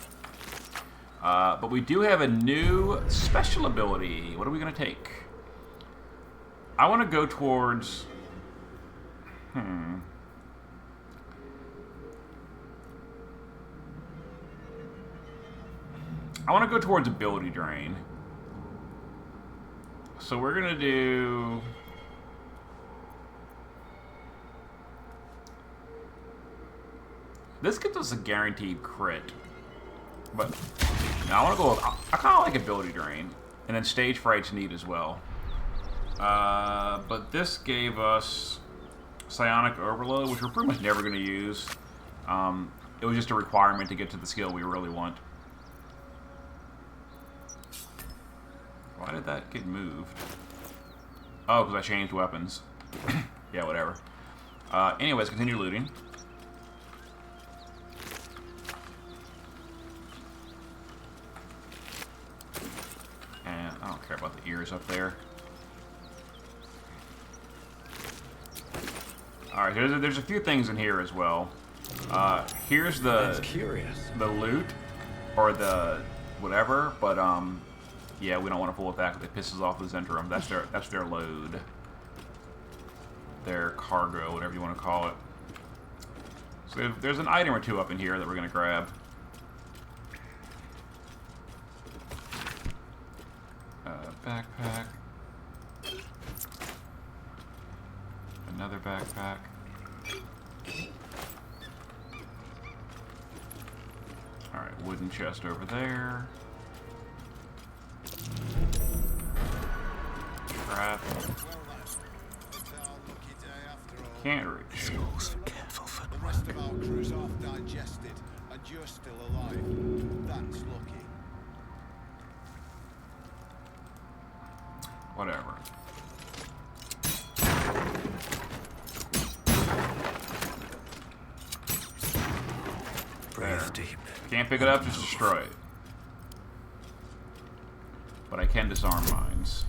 But we do have a new special ability. What are we going to take? I want to go towards... I want to go towards ability drain. So we're going to do... This gives us a guaranteed crit. But no, I want to go with... I kind of like ability drain. And then stage fright's neat as well. But this gave us psionic overload, which we're pretty much never going to use. It was just a requirement to get to the skill we really want. Why did that get moved? Oh, because I changed weapons. Yeah, whatever. Anyways, continue looting. And I don't care about the ears up there. Alright, there's a few things in here as well. Here's That's curious. the loot, or the whatever, but yeah, we don't want to fool with that because it pisses off the Zentrum. That's their load. Their cargo, whatever you want to call it. So there's an item or two up in here that we're going to grab. Backpack. Another backpack. Alright, wooden chest over there. Trap. Can't reach. The rest of our crew's half digested, and you're still alive. That's lucky. Whatever. Breathe deep. Can't pick it up, just destroy it. But I can disarm mines.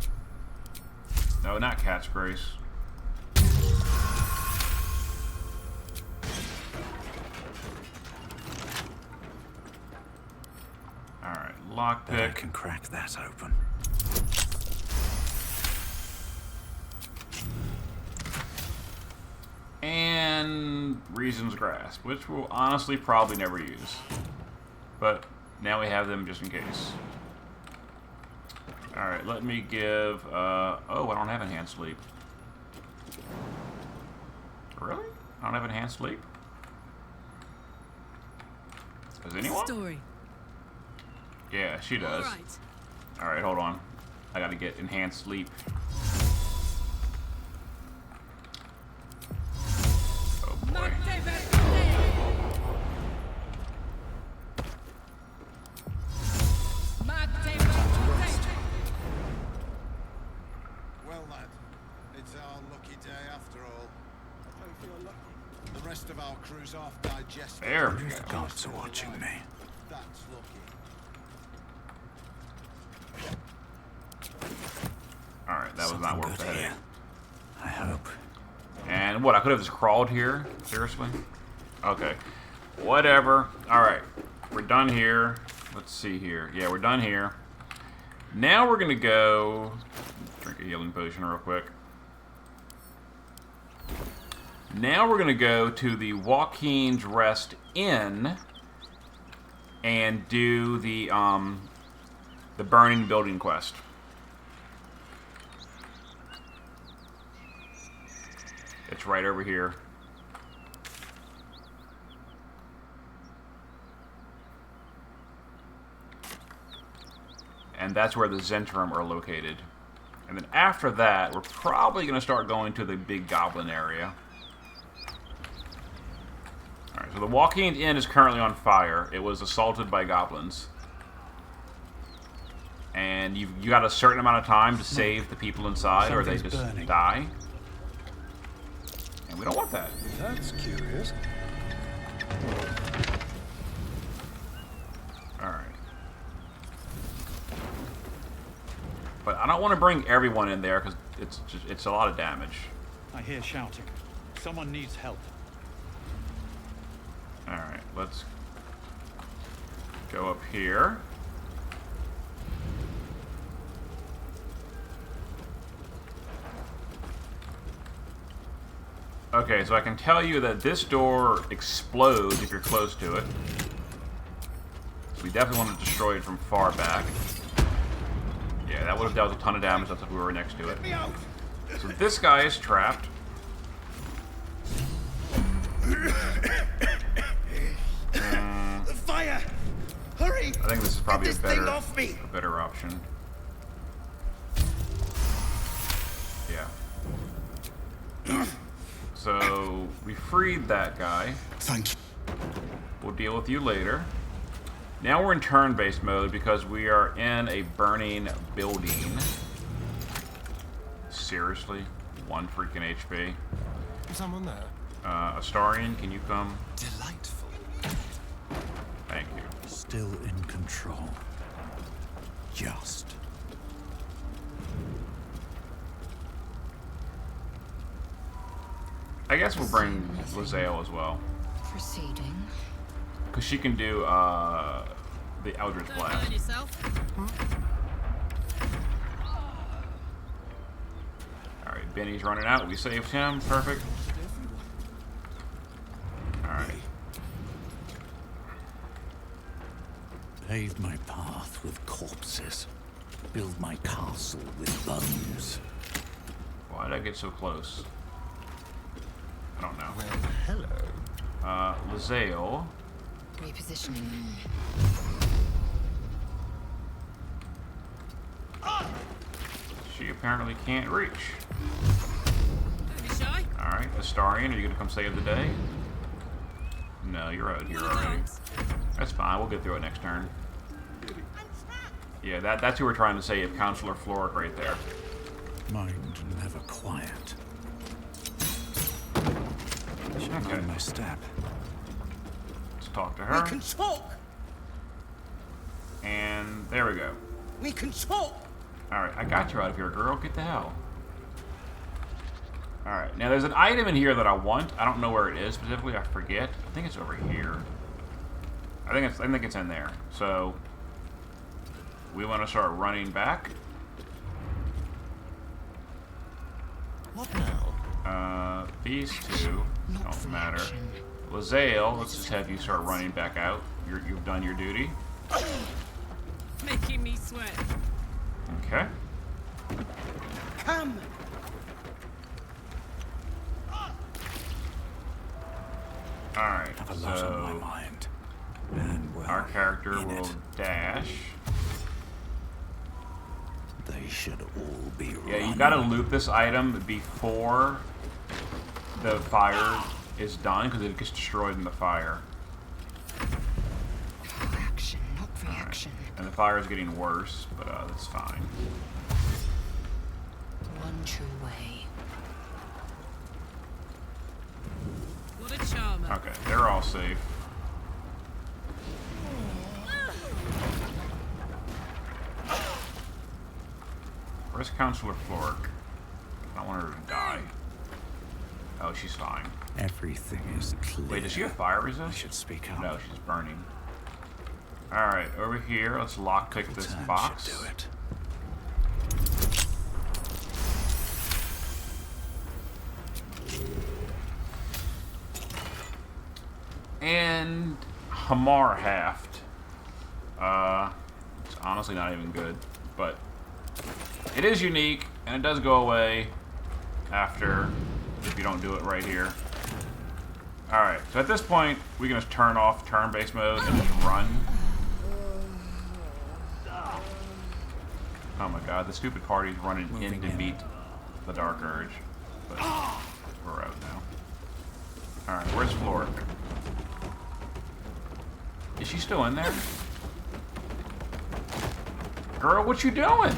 No, not cat's grace. Alright, lockpick. I can crack that open. And Reason's Grasp, which we'll honestly probably never use. But now we have them just in case. Alright, let me give... oh, I don't have Enhanced Sleep. Really? I don't have Enhanced Sleep? Does anyone? Story. Yeah, she does. Alright, hold on. I gotta get Enhanced Sleep. Oh boy. Well, lad, it's our lucky day after all. I hope you're lucky. The rest of our crew's half digested. There we go. The gods are watching me. That's lucky. Alright, that was not worth the headache. I hope. And what, I could have just crawled here? Seriously? Okay. Whatever. Alright. We're done here. Let's see here. Yeah, we're done here. Now we're gonna go... Drink a healing potion real quick. Now we're gonna go to the Joaquin's Rest Inn and do the burning building quest. It's right over here. And that's where the Zentrum are located. And then after that, we're probably going to start going to the big goblin area. Alright, so the Joaquin's Inn is currently on fire. It was assaulted by goblins. And you got a certain amount of time to save the people inside, or they just die. And we don't want that. That's curious. Alright. But I don't want to bring everyone in there because it's a lot of damage. I hear shouting. Someone needs help. Alright, let's go up here. Okay, so I can tell you that this door explodes if you're close to it. So we definitely want to destroy it from far back. Yeah, that would have dealt a ton of damage if we were next to it. So this guy is trapped. The fire! Hurry! I think this is probably Get this thing off me! a better option. Yeah. So we freed that guy. Thank you. We'll deal with you later. Now we're in turn-based mode because we are in a burning building. Seriously? 1 freaking HP. Is someone there? Astarian, can you come? Delightful. Thank you. Still in control. Just. I guess we'll bring Lae'zel as well. Proceeding. Because she can do the Eldritch Blast. Alright, Benny's running out. We saved him. Perfect. Alright. Pave my path with corpses. Build my castle with bones. Why did I get so close? I don't know. Well, hello. Lae'zel. Repositioning. She apparently can't reach. Alright, Astarion, are you gonna come save the day? No, you're out here already. That's fine, we'll get through it next turn. Yeah, that's who we're trying to save, Counselor Floric right there. Mind never quiet. Okay. My step. Let's talk to her. We can talk. And there we go. We can talk. Alright, I got you out of here, girl. Get the hell. Alright, now there's an item in here that I want. I don't know where it is specifically. I forget. I think it's over here. I think it's in there. So we want to start running back. What now? These two don't matter. Lae'zel, let's just have you start running back out. You've done your duty. Making me sweat. Okay. Come. Alright, Have a lot on my mind. And well, our character will dash. They should all be Yeah, you gotta loot this item before the fire is done, because it gets destroyed in the fire. Action, not reaction. Right. And the fire is getting worse, but that's fine. One true way. What a charmer. Okay, they're all safe. Where's Counselor Floric? I don't want her to die. Oh, she's fine. Everything is clear. Wait, does she have fire resist? I should speak up. No, she's burning. Alright, over here, let's lockpick this box. Do it. And Hamar Haft. It's honestly not even good, but it is unique, and it does go away after if you don't do it right here. Alright, so at this point, we can just turn off turn-based mode and just run. Oh my god, the stupid party's running in to meet the Dark Urge. But we're out now. Alright, where's Floric? Is she still in there? Girl, what you doing?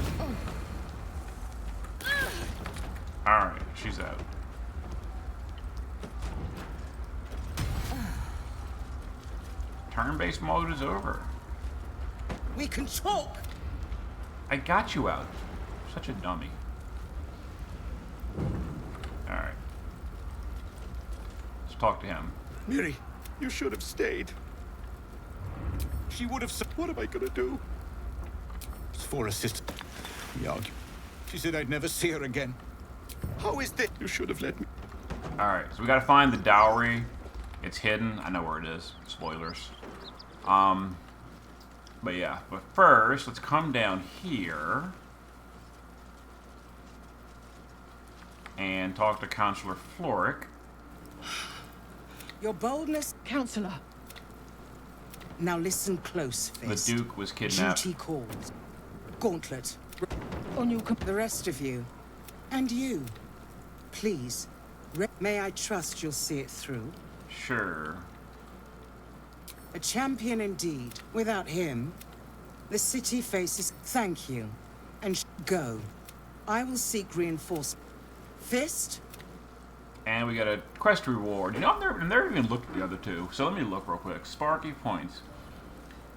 Alright, she's out. Turn-based mode is over. We can talk. I got you out. Such a dummy. Alright. Let's talk to him. Miri, you should have stayed. She would have. What am I gonna do? It's for a sister. He argued. She said I'd never see her again. How is this? You should have let me. Alright, so we gotta find the dowry. It's hidden. I know where it is. Spoilers. But yeah. But first, let's come down here and talk to Counselor Floric. Your boldness, Counselor. Now listen close, Fist. The Duke was kidnapped. Duty calls. Gauntlet. On your the rest of you. And you. Please. May I trust you'll see it through? Sure. A champion indeed. Without him, the city faces... Thank you. And go. I will seek reinforcement. Fist? And we got a quest reward. You know, I've never even looked at the other two. So let me look real quick. Sparky points.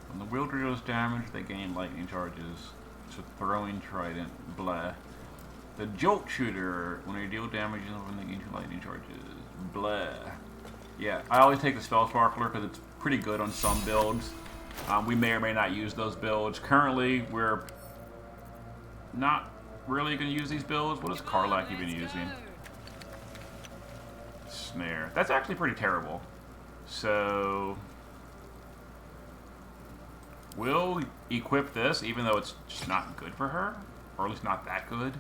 When the wielder deals damage, they gain lightning charges. So throwing trident, blah. The jolt shooter, when they deal damage, when they gain 2 lightning charges. Blah. Yeah, I always take the Spell Sparkler because it's pretty good on some builds. We may or may not use those builds. Currently, we're not really going to use these builds. What has Karlak been using? Snare. That's actually pretty terrible. So we'll equip this, even though it's just not good for her, or at least not that good.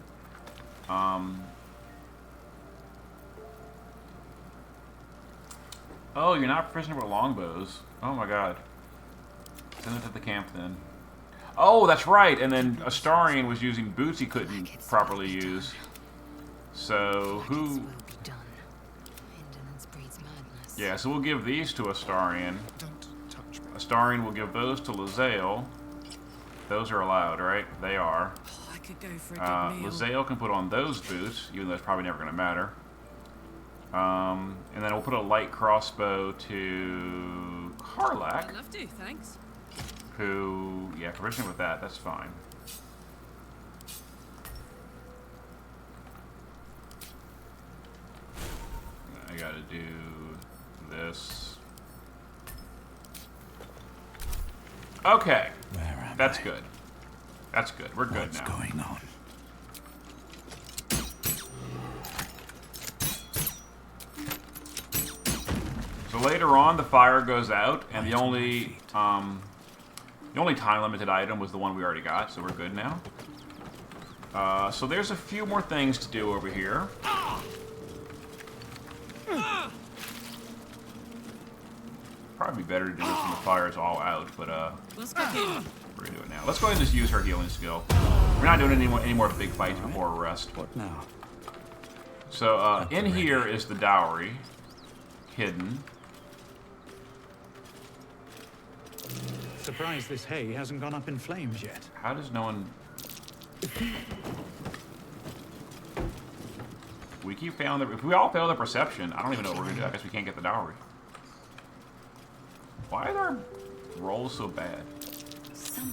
Oh, you're not proficient with longbows. Oh my god. Send it to the camp then. Oh, that's right. And then Astarion was using boots he couldn't properly use. So who? Yeah, so we'll give these to Astarion. Astarion will give those to Lae'zel. Those are allowed, right? They are. Oh, I could go for a good meal. Lae'zel can put on those boots, even though it's probably never going to matter. And then we'll put a light crossbow to Karlak. I'd love to, thanks. Who, yeah, proficient with that. That's fine. I gotta do this. Okay. That's good. That's good. We're good now. What's going on? So later on, the fire goes out, and the only time-limited item was the one we already got, so we're good now. So there's a few more things to do over here. Probably better to do this when the fire's all out, but we're gonna do it now. Let's go ahead and just use her healing skill. We're not doing any more big fights before a rest. What now? So in here is the dowry, hidden. Surprised this hay hasn't gone up in flames yet. How does no one? We keep failing the. If we all fail the perception, I don't even know what we're gonna do. I guess we can't get the dowry. Why are our rolls so bad?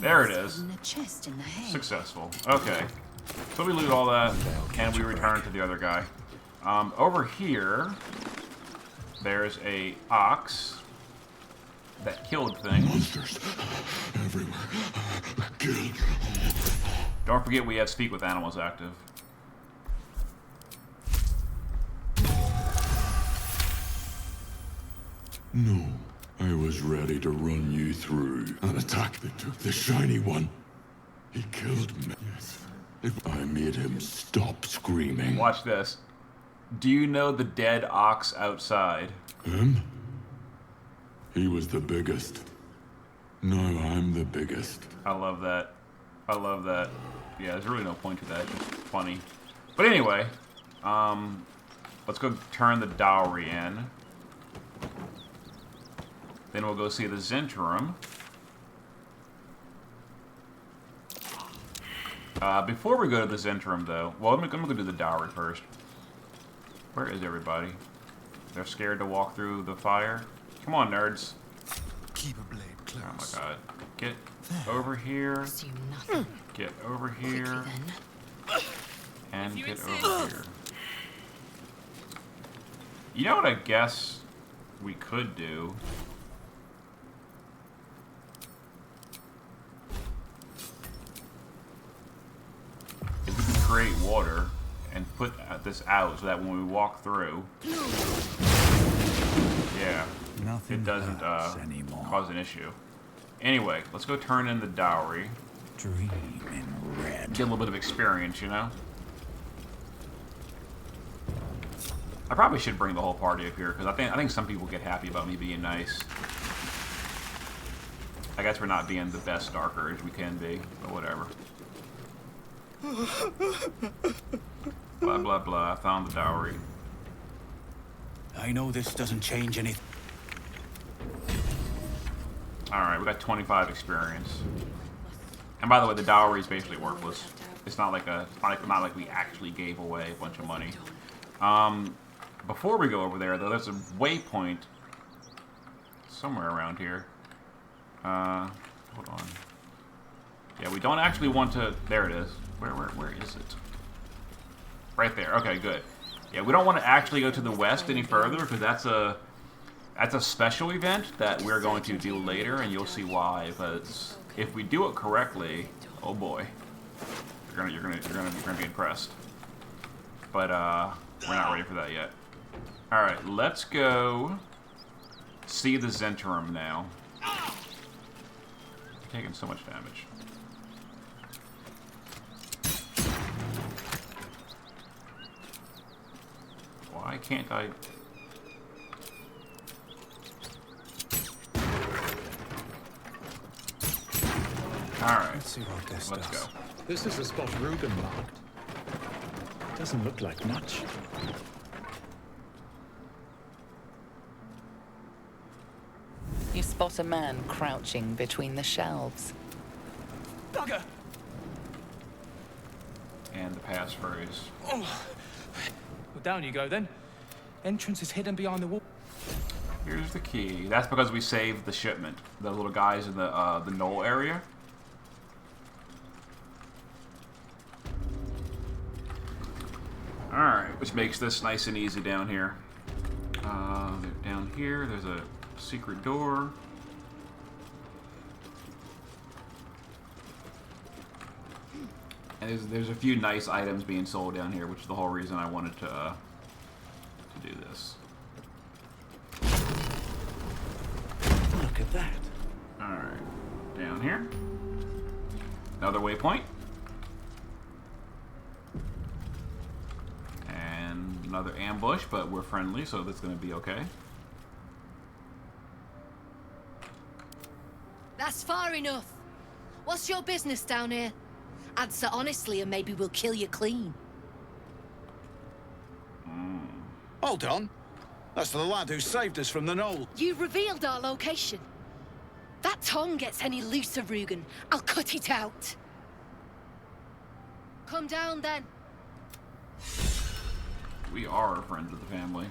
There it is. Chest in the hay. Successful. Okay. So we loot all that, and we return to the other guy. Over here, there's a ox that killed things. Monsters everywhere. Killed. Don't forget we have Speak with Animals active. No, I was ready to run you through. An attack that took the shiny one. He killed me. Yes. If I made him stop screaming. Watch this. Do you know the dead ox outside? Him? He was the biggest. Now I'm the biggest. I love that. I love that. Yeah, there's really no point to that. It's just funny. But anyway, let's go turn the dowry in. Then we'll go see the Zentrum. Before we go to the Zentrum, though, well, I'm gonna go do the dowry first. Where is everybody? They're scared to walk through the fire? Come on, nerds. Keep a blade close. Oh my god. Get over here. Get over here. And get over here. You know what I guess we could do? Is we can create water and put this out so that when we walk through, yeah, it doesn't cause an issue. Anyway, let's go turn in the dowry. Dream in red. Get a little bit of experience, you know? I probably should bring the whole party up here, because I think some people get happy about me being nice. I guess we're not being the best Darkers we can be, but whatever. Blah, blah, blah. I found the dowry. I know this doesn't change anything. Alright, we got 25 experience. And by the way, the dowry is basically worthless. It's not like we actually gave away a bunch of money. Before we go over there, though, there's a waypoint somewhere around here. Hold on. Yeah, we don't actually want to. There it is. Where is it? Right there. Okay, good. Yeah, we don't want to actually go to the west any further because that's a special event that we're going to do later, and you'll see why. But if we do it correctly, oh boy, you're gonna be impressed. But we're not ready for that yet. All right, let's go see the Zentrum now. Taking so much damage. Why can't I? Alright, Let's see what this let's does. go. This is the spot Rugen marked. Doesn't look like much. You spot a man crouching between the shelves. Bugger! And the passphrase. Oh. Well, down you go then. Entrance is hidden behind the wall. Here's the key. That's because we saved the shipment. The little guys in the knoll area. Alright, which makes this nice and easy down here. Down here, there's a secret door. And there's a few nice items being sold down here, which is the whole reason I wanted to do this. Look at that. Alright, down here. Another waypoint. And another ambush, but we're friendly, so that's going to be okay. That's far enough. What's your business down here? Answer honestly and maybe we'll kill you clean. Hold on. That's the lad who saved us from the knoll. You revealed our location. That tongue gets any looser, Rugen, I'll cut it out. Come down then. We are friends with the family.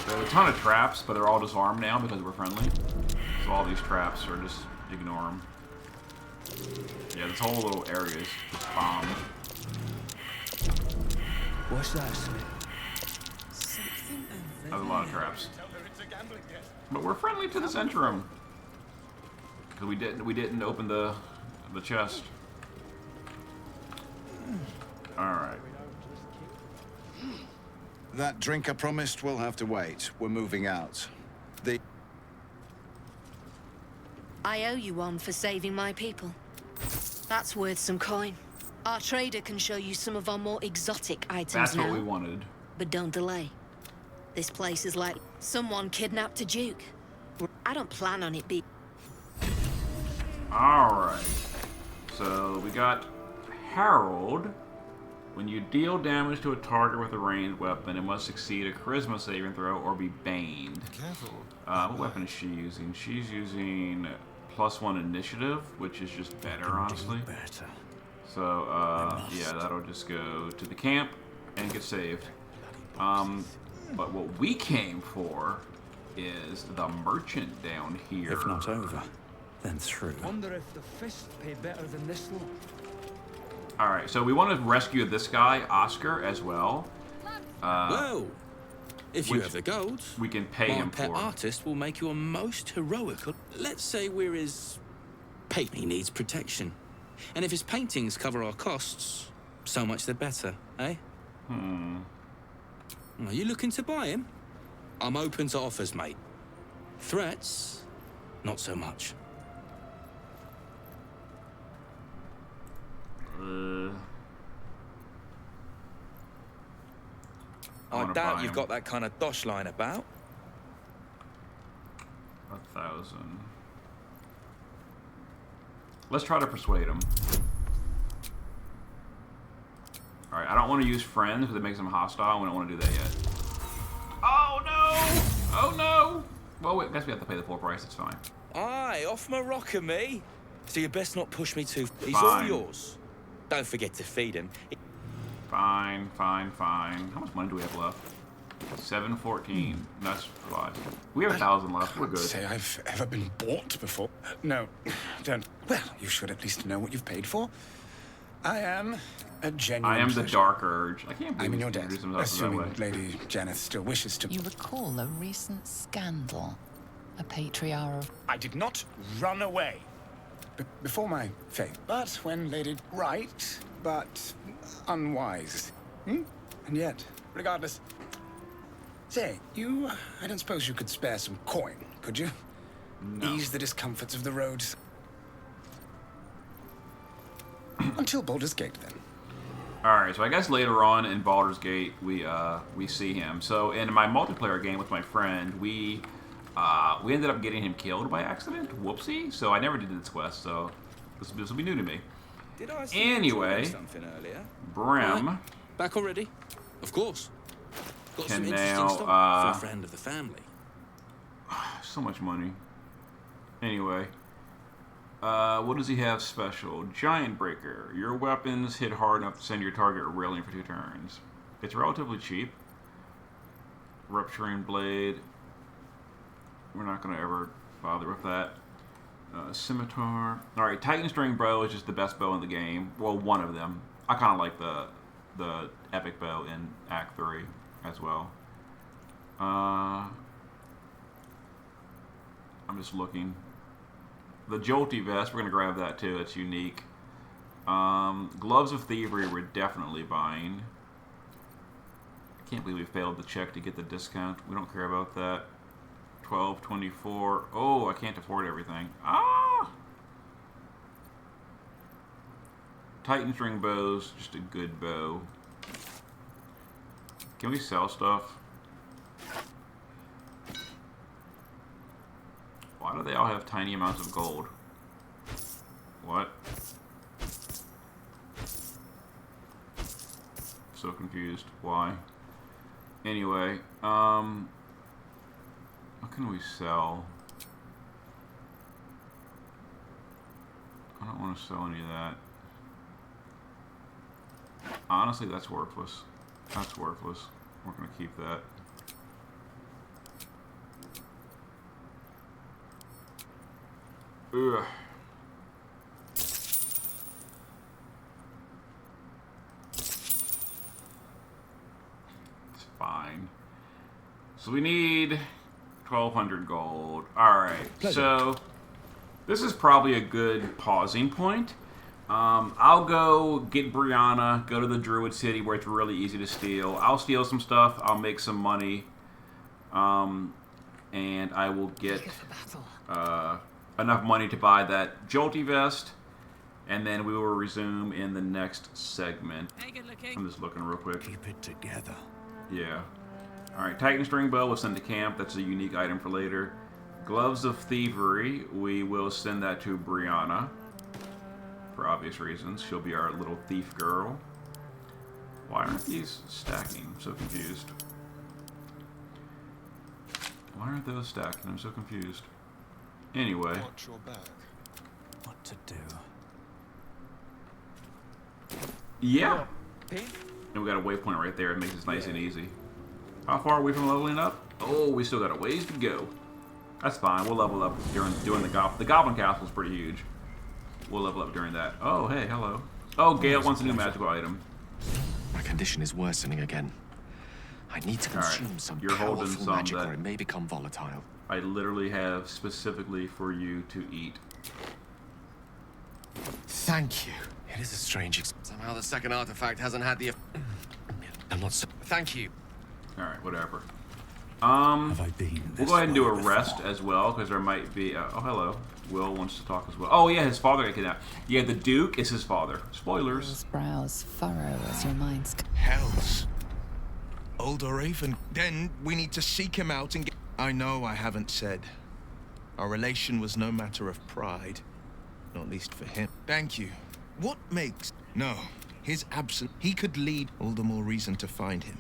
There's a ton of traps, but they're all disarmed now because we're friendly. So all these traps are just ignore them. Yeah, this whole little area is just bombed. What's that, Smith? There's a lot of traps. But we're friendly to the Zentrum. Because we didn't open the chest. Alright. That drink I promised will have to wait. We're moving out. I owe you one for saving my people. That's worth some coin. Our trader can show you some of our more exotic items That's now. what we wanted. But don't delay. This place is like someone kidnapped a duke. I don't plan on it being... Alright. So we got Harold. When you deal damage to a target with a ranged weapon, it must succeed a charisma saving throw or be baned. Careful. What weapon is she using? She's using +1 initiative, which is just better, honestly. Better. So, yeah, that'll just go to the camp and get saved. But what we came for is the merchant down here. If not over, then through. Wonder if the fist pay better than this lot. Alright, so we want to rescue this guy, Oscar, as well. Well, if you which have the gold, we can pay my him pet for. artist will make you a most heroic. Let's say we're his paint. He needs protection. And if his paintings cover our costs, so much the better, eh? Are you looking to buy him? I'm open to offers, mate. Threats, not so much. I doubt you've got that kind of dosh line about. 1,000. Let's try to persuade him. Alright, I don't want to use friends because it makes them hostile. We don't want to do that yet. Oh no! Oh no! Well, I guess we have to pay the full price. It's fine. Aye, off my rocker, me. So you best not push me too. He's Fine. all yours. Don't forget to feed him. Fine, fine, fine. How much money do we have left? 714. That's fine. We have 1,000 left. We're good. Say I've ever been bought before. No, don't. Well, you should at least know what you've paid for. I am a genuine I am the pleasure. Dark Urge. I can't I'm believe in your he's debt, introduced himself that assuming way. Lady Janeth still wishes to... You recall a recent scandal? A patriarch of... I did not run away. Before my fate. But when Lady... Right, but unwise. Hmm? And yet, regardless... Say, you... I don't suppose you could spare some coin, could you? No. Ease the discomforts of the roads. Until Baldur's Gate, then. Alright, so I guess later on in Baldur's Gate, we see him. So in my multiplayer game with my friend, we ended up getting him killed by accident. Whoopsie. So I never did this quest, so this will be new to me. Did I see Anyway, something earlier? Brim Right. Back already? Of course. Got can some interesting now, stuff for a friend of the family. so much money. Anyway, what does he have special? Giant Breaker. Your weapons hit hard enough to send your target reeling for 2 turns. It's relatively cheap. Rupturing Blade. We're not going to ever bother with that. Scimitar. Alright, Titan String Bow is just the best bow in the game. Well, one of them. I kind of like the epic bow in Act 3 as well. I'm just looking. The Jolty Vest, we're going to grab that too. It's unique. Gloves of Thievery we're definitely buying. I can't believe we failed the check to get the discount. We don't care about that. 12.24. Oh, I can't afford everything. Ah! Titan String Bow's just a good bow. Can we sell stuff? Why do they all have tiny amounts of gold? What? So confused. Why? Anyway, what can we sell? I don't want to sell any of that. Honestly, that's worthless. That's worthless. We're going to keep that. Ugh. It's fine. So we need 1,200 gold. Alright, so this is probably a good pausing point. I'll go get Brianna, go to the Druid City where it's really easy to steal. I'll steal some stuff, I'll make some money, and I will get enough money to buy that Jolty Vest, and then we will resume in the next segment. I'm just looking real quick. Keep it together. Yeah. Alright, Titan String Bow we'll send to camp. That's a unique item for later. Gloves of Thievery, we will send that to Brianna. For obvious reasons. She'll be our little thief girl. Why aren't these stacking? I'm so confused. Why aren't those stacking? I'm so confused. Anyway. Watch your back. What to do? Yeah. And we got a waypoint right there. It makes it nice and easy. How far are we from leveling up? Oh, we still got a ways to go. That's fine. We'll level up during doing the Goblin Castle is pretty huge. We'll level up during that. Oh, hey, hello. Oh, Gale wants a new magical item. My condition is worsening again. I need to consume some powerful magic or it may become volatile. I literally have specifically for you to eat. Thank you. It is a strange... Somehow the second artifact hasn't had the... I'm not so... Thank you. Alright, whatever. We'll go ahead and do a rest as well, because there might be... oh, hello. Will wants to talk as well. Oh, yeah, his father got kidnapped. Yeah, the Duke is his father. Spoilers. Will's brows furrow as your mind's... Hells. Old Raven. Then we need to seek him out and get... I know I haven't said. Our relation was no matter of pride. Not least for him. Thank you. What makes... No. His absence... He could lead. All the more reason to find him.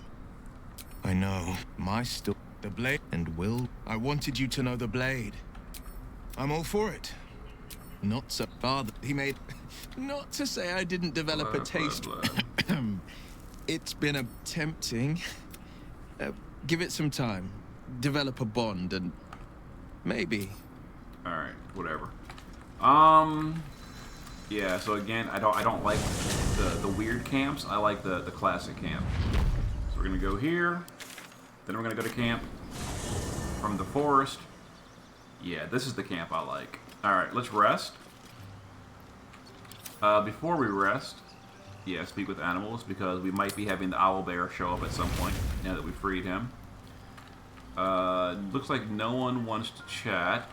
I know. My still... The blade... And Will... I wanted you to know the blade. I'm all for it. Not so... Father... He made... Not to say I didn't develop a taste... It's been a tempting... give it some time. Develop a bond and... Maybe. Alright, whatever. Yeah, so again, I don't like the weird camps. I like the classic camp. So we're gonna go here. Then we're gonna go to camp from the forest. Yeah, this is the camp I like. All right, let's rest. Before we rest, yeah, speak with animals because we might be having the owl bear show up at some point now that we freed him. Looks like no one wants to chat,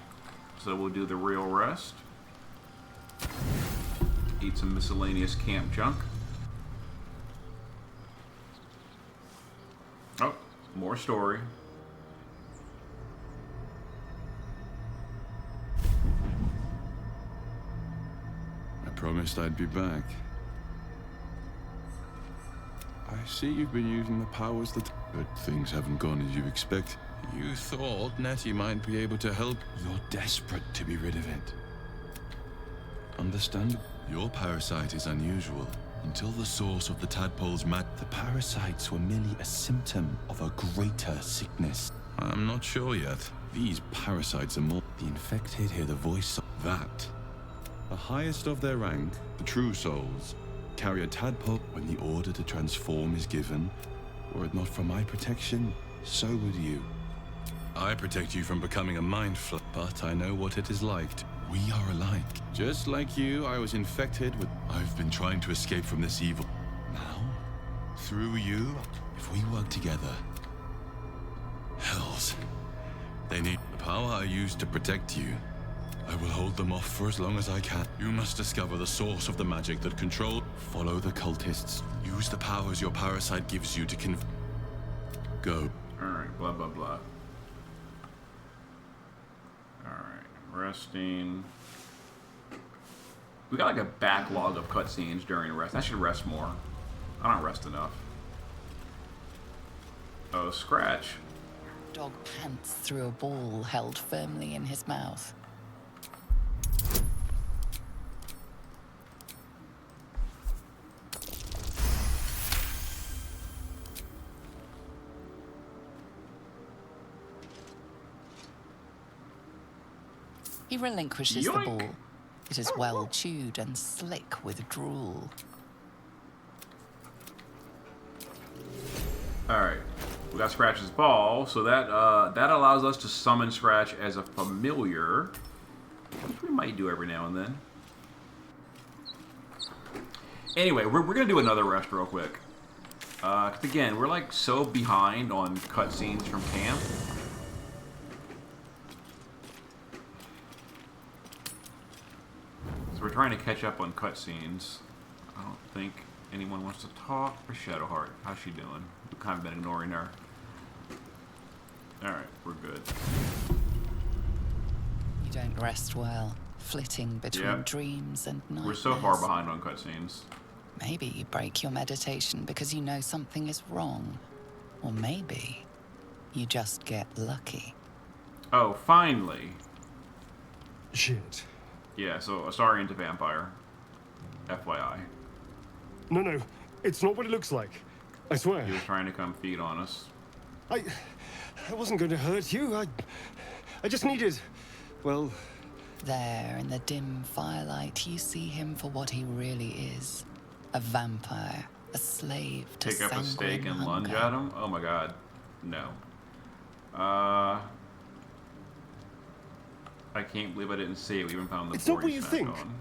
so we'll do the real rest. Eat some miscellaneous camp junk. Oh, more story. I promised I'd be back. I see you've been using the powers that... But things haven't gone as you expect. You thought Nettie might be able to help. You're desperate to be rid of it. Understand? Your parasite is unusual. Until the source of the tadpole's the parasites were merely a symptom of a greater sickness. I'm not sure yet. These parasites are more... The infected hear the voice of that. The highest of their rank, the true souls, carry a tadpole when the order to transform is given. Were it not for my protection, so would you. I protect you from becoming a mind flayer, but I know what it is like. We are alike. Just like you, I was infected with... I've been trying to escape from this evil. Now, through you, if we work together... Hells. They need the power I use to protect you. I will hold them off for as long as I can. You must discover the source of the magic that control... Follow the cultists. Use the powers your parasite gives you to Go. Alright, blah, blah, blah. Alright, resting. We got like a backlog of cutscenes during rest. I should rest more. I don't rest enough. Oh, Scratch. Dog pants through a ball held firmly in his mouth. He relinquishes the ball. It is well chewed and slick with drool. Alright, we got Scratch's ball, so that that allows us to summon Scratch as a familiar, which we might do every now and then. Anyway, we're gonna do another rest real quick. 'Cause again, we're like so behind on cutscenes from camp. So we're trying to catch up on cutscenes. I don't think anyone wants to talk for Shadowheart. How's she doing? We've kind of been ignoring her. Alright, we're good. You don't rest well, flitting between dreams and nightmares. We're so far behind on cutscenes. Maybe you break your meditation because you know something is wrong. Or maybe you just get lucky. Oh, finally. Shit. Yeah, so Astarian's into vampire. FYI. No, it's not what it looks like. I swear. He was trying to come feed on us. I wasn't going to hurt you. I just needed, well... There, in the dim firelight, you see him for what he really is. A vampire, a slave to Pick up a steak and hunger. lunge at him? Oh my god. No. I can't believe I didn't see it. We even found the It's not what you snack think. on.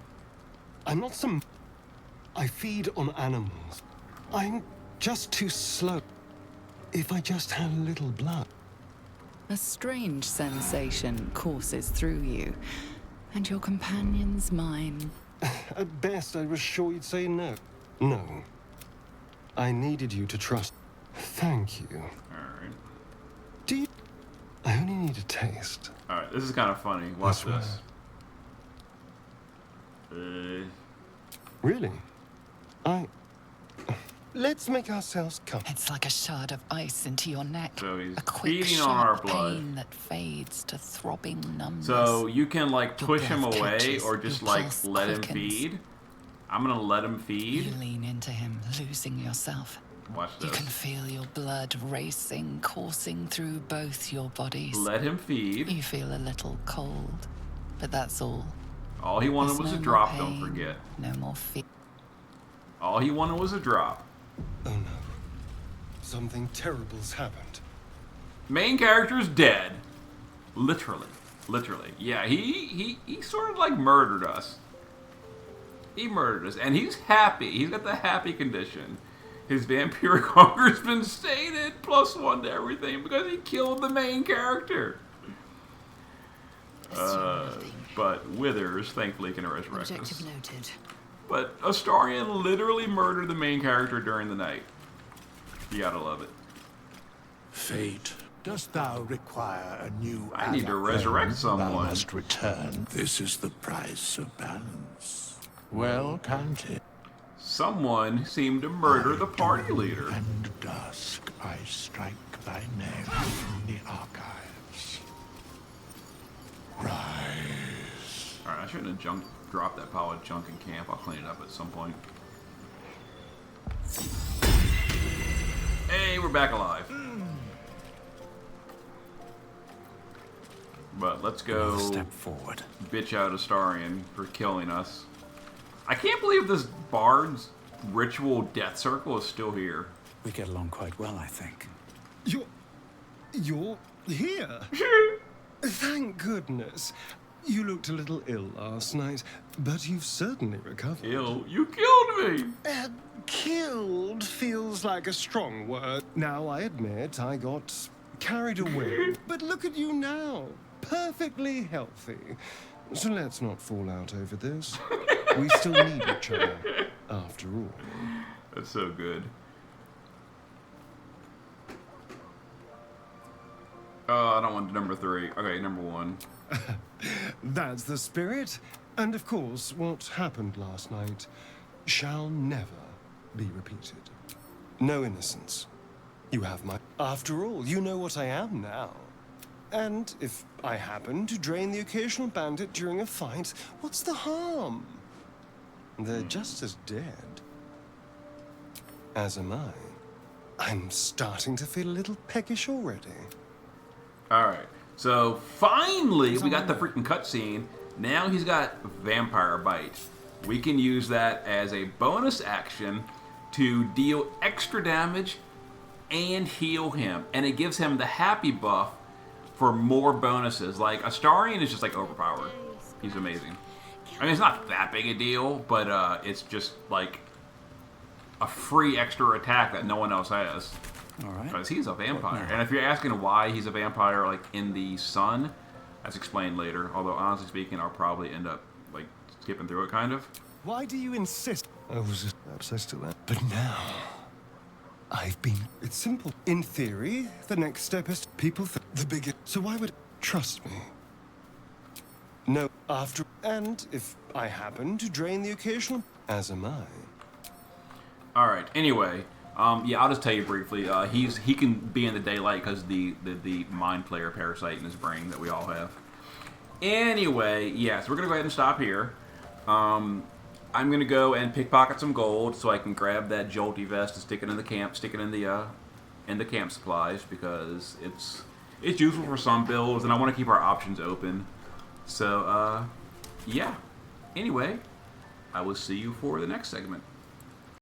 I'm not some... I feed on animals. I'm just too slow. If I just had a little blood. A strange sensation courses through you, and your companion's mind. At best, I was sure you'd say no. No. I needed you to trust. Thank you. Alright. Do you... I only need a taste. Alright, this is kind of funny. Watch this. Really? Let's make ourselves come. It's like a shard of ice into your neck. So he's a quick feeding on our sharp blood. pain that fades to throbbing numbness. So you can like push him breath away catches, or just your like pulse let him quickens. feed. I'm gonna let him feed. You lean into him, losing yourself. Watch You this. can feel your blood racing, coursing through both your bodies. Let him feed. You feel a little cold, but that's all. All he wanted There's was no a more drop, pain, don't forget. No more fear. All he wanted was a drop. Oh no. Something terrible's happened. Main character's dead. Literally. Literally. Yeah, he sort of like murdered us. He murdered us. And he's happy. He's got the happy condition. His vampiric hunger's been stated. +1 to everything because he killed the main character. But Withers, thankfully, can resurrect us. Noted. But Astarion literally murdered the main character during the night. You gotta love it. Fate, dost thou require a new I need to resurrect someone. Thou must return. This is the price of balance. Well counted. Someone seemed to murder the party leader. And dusk, I strike thy name from the archives. Rise. Alright, I shouldn't have dropped that pile of junk in camp. I'll clean it up at some point. Hey, we're back alive. But let's go step forward. Bitch out Astarion for killing us. I can't believe this Bard's ritual death circle is still here. We get along quite well, I think. You're here? Thank goodness. You looked a little ill last night, but you've certainly recovered. Ill? You killed me! Killed feels like a strong word. Now, I admit I got carried away, but look at you now. Perfectly healthy. So let's not fall out over this. We still need each other, after all. That's so good. I don't want number 3. Okay, number 1. That's the spirit. And of course, what happened last night shall never be repeated. No innocence. You have my... After all, you know what I am now. And if I happen to drain the occasional bandit during a fight, what's the harm? They're just as dead. As am I. I'm starting to feel a little peckish already. Alright, so finally we got the freaking cutscene. Now he's got Vampire Bite. We can use that as a bonus action to deal extra damage and heal him. And it gives him the happy buff for more bonuses. Like, Astarion is just like overpowered. He's amazing. I mean, it's not that big a deal, but it's just like a free extra attack that no one else has. All right. Because he's a vampire. And if you're asking why he's a vampire, like, in the sun, that's explained later. Although, honestly speaking, I'll probably end up, like, skipping through it, kind of. Why do you insist? I was just obsessed with that. But now, I've been... It's simple. In theory, the next step is people the biggest. So why would... Trust me. No, after... And if I happen to drain the occasional... As am I. Alright, anyway... yeah, I'll just tell you briefly. He can be in the daylight because the mind player parasite in his brain that we all have. Anyway, yeah, so we're gonna go ahead and stop here. I'm gonna go and pickpocket some gold so I can grab that jolty vest and stick it in the camp, stick it in the camp supplies because it's useful for some builds and I want to keep our options open. So yeah. Anyway, I will see you for the next segment.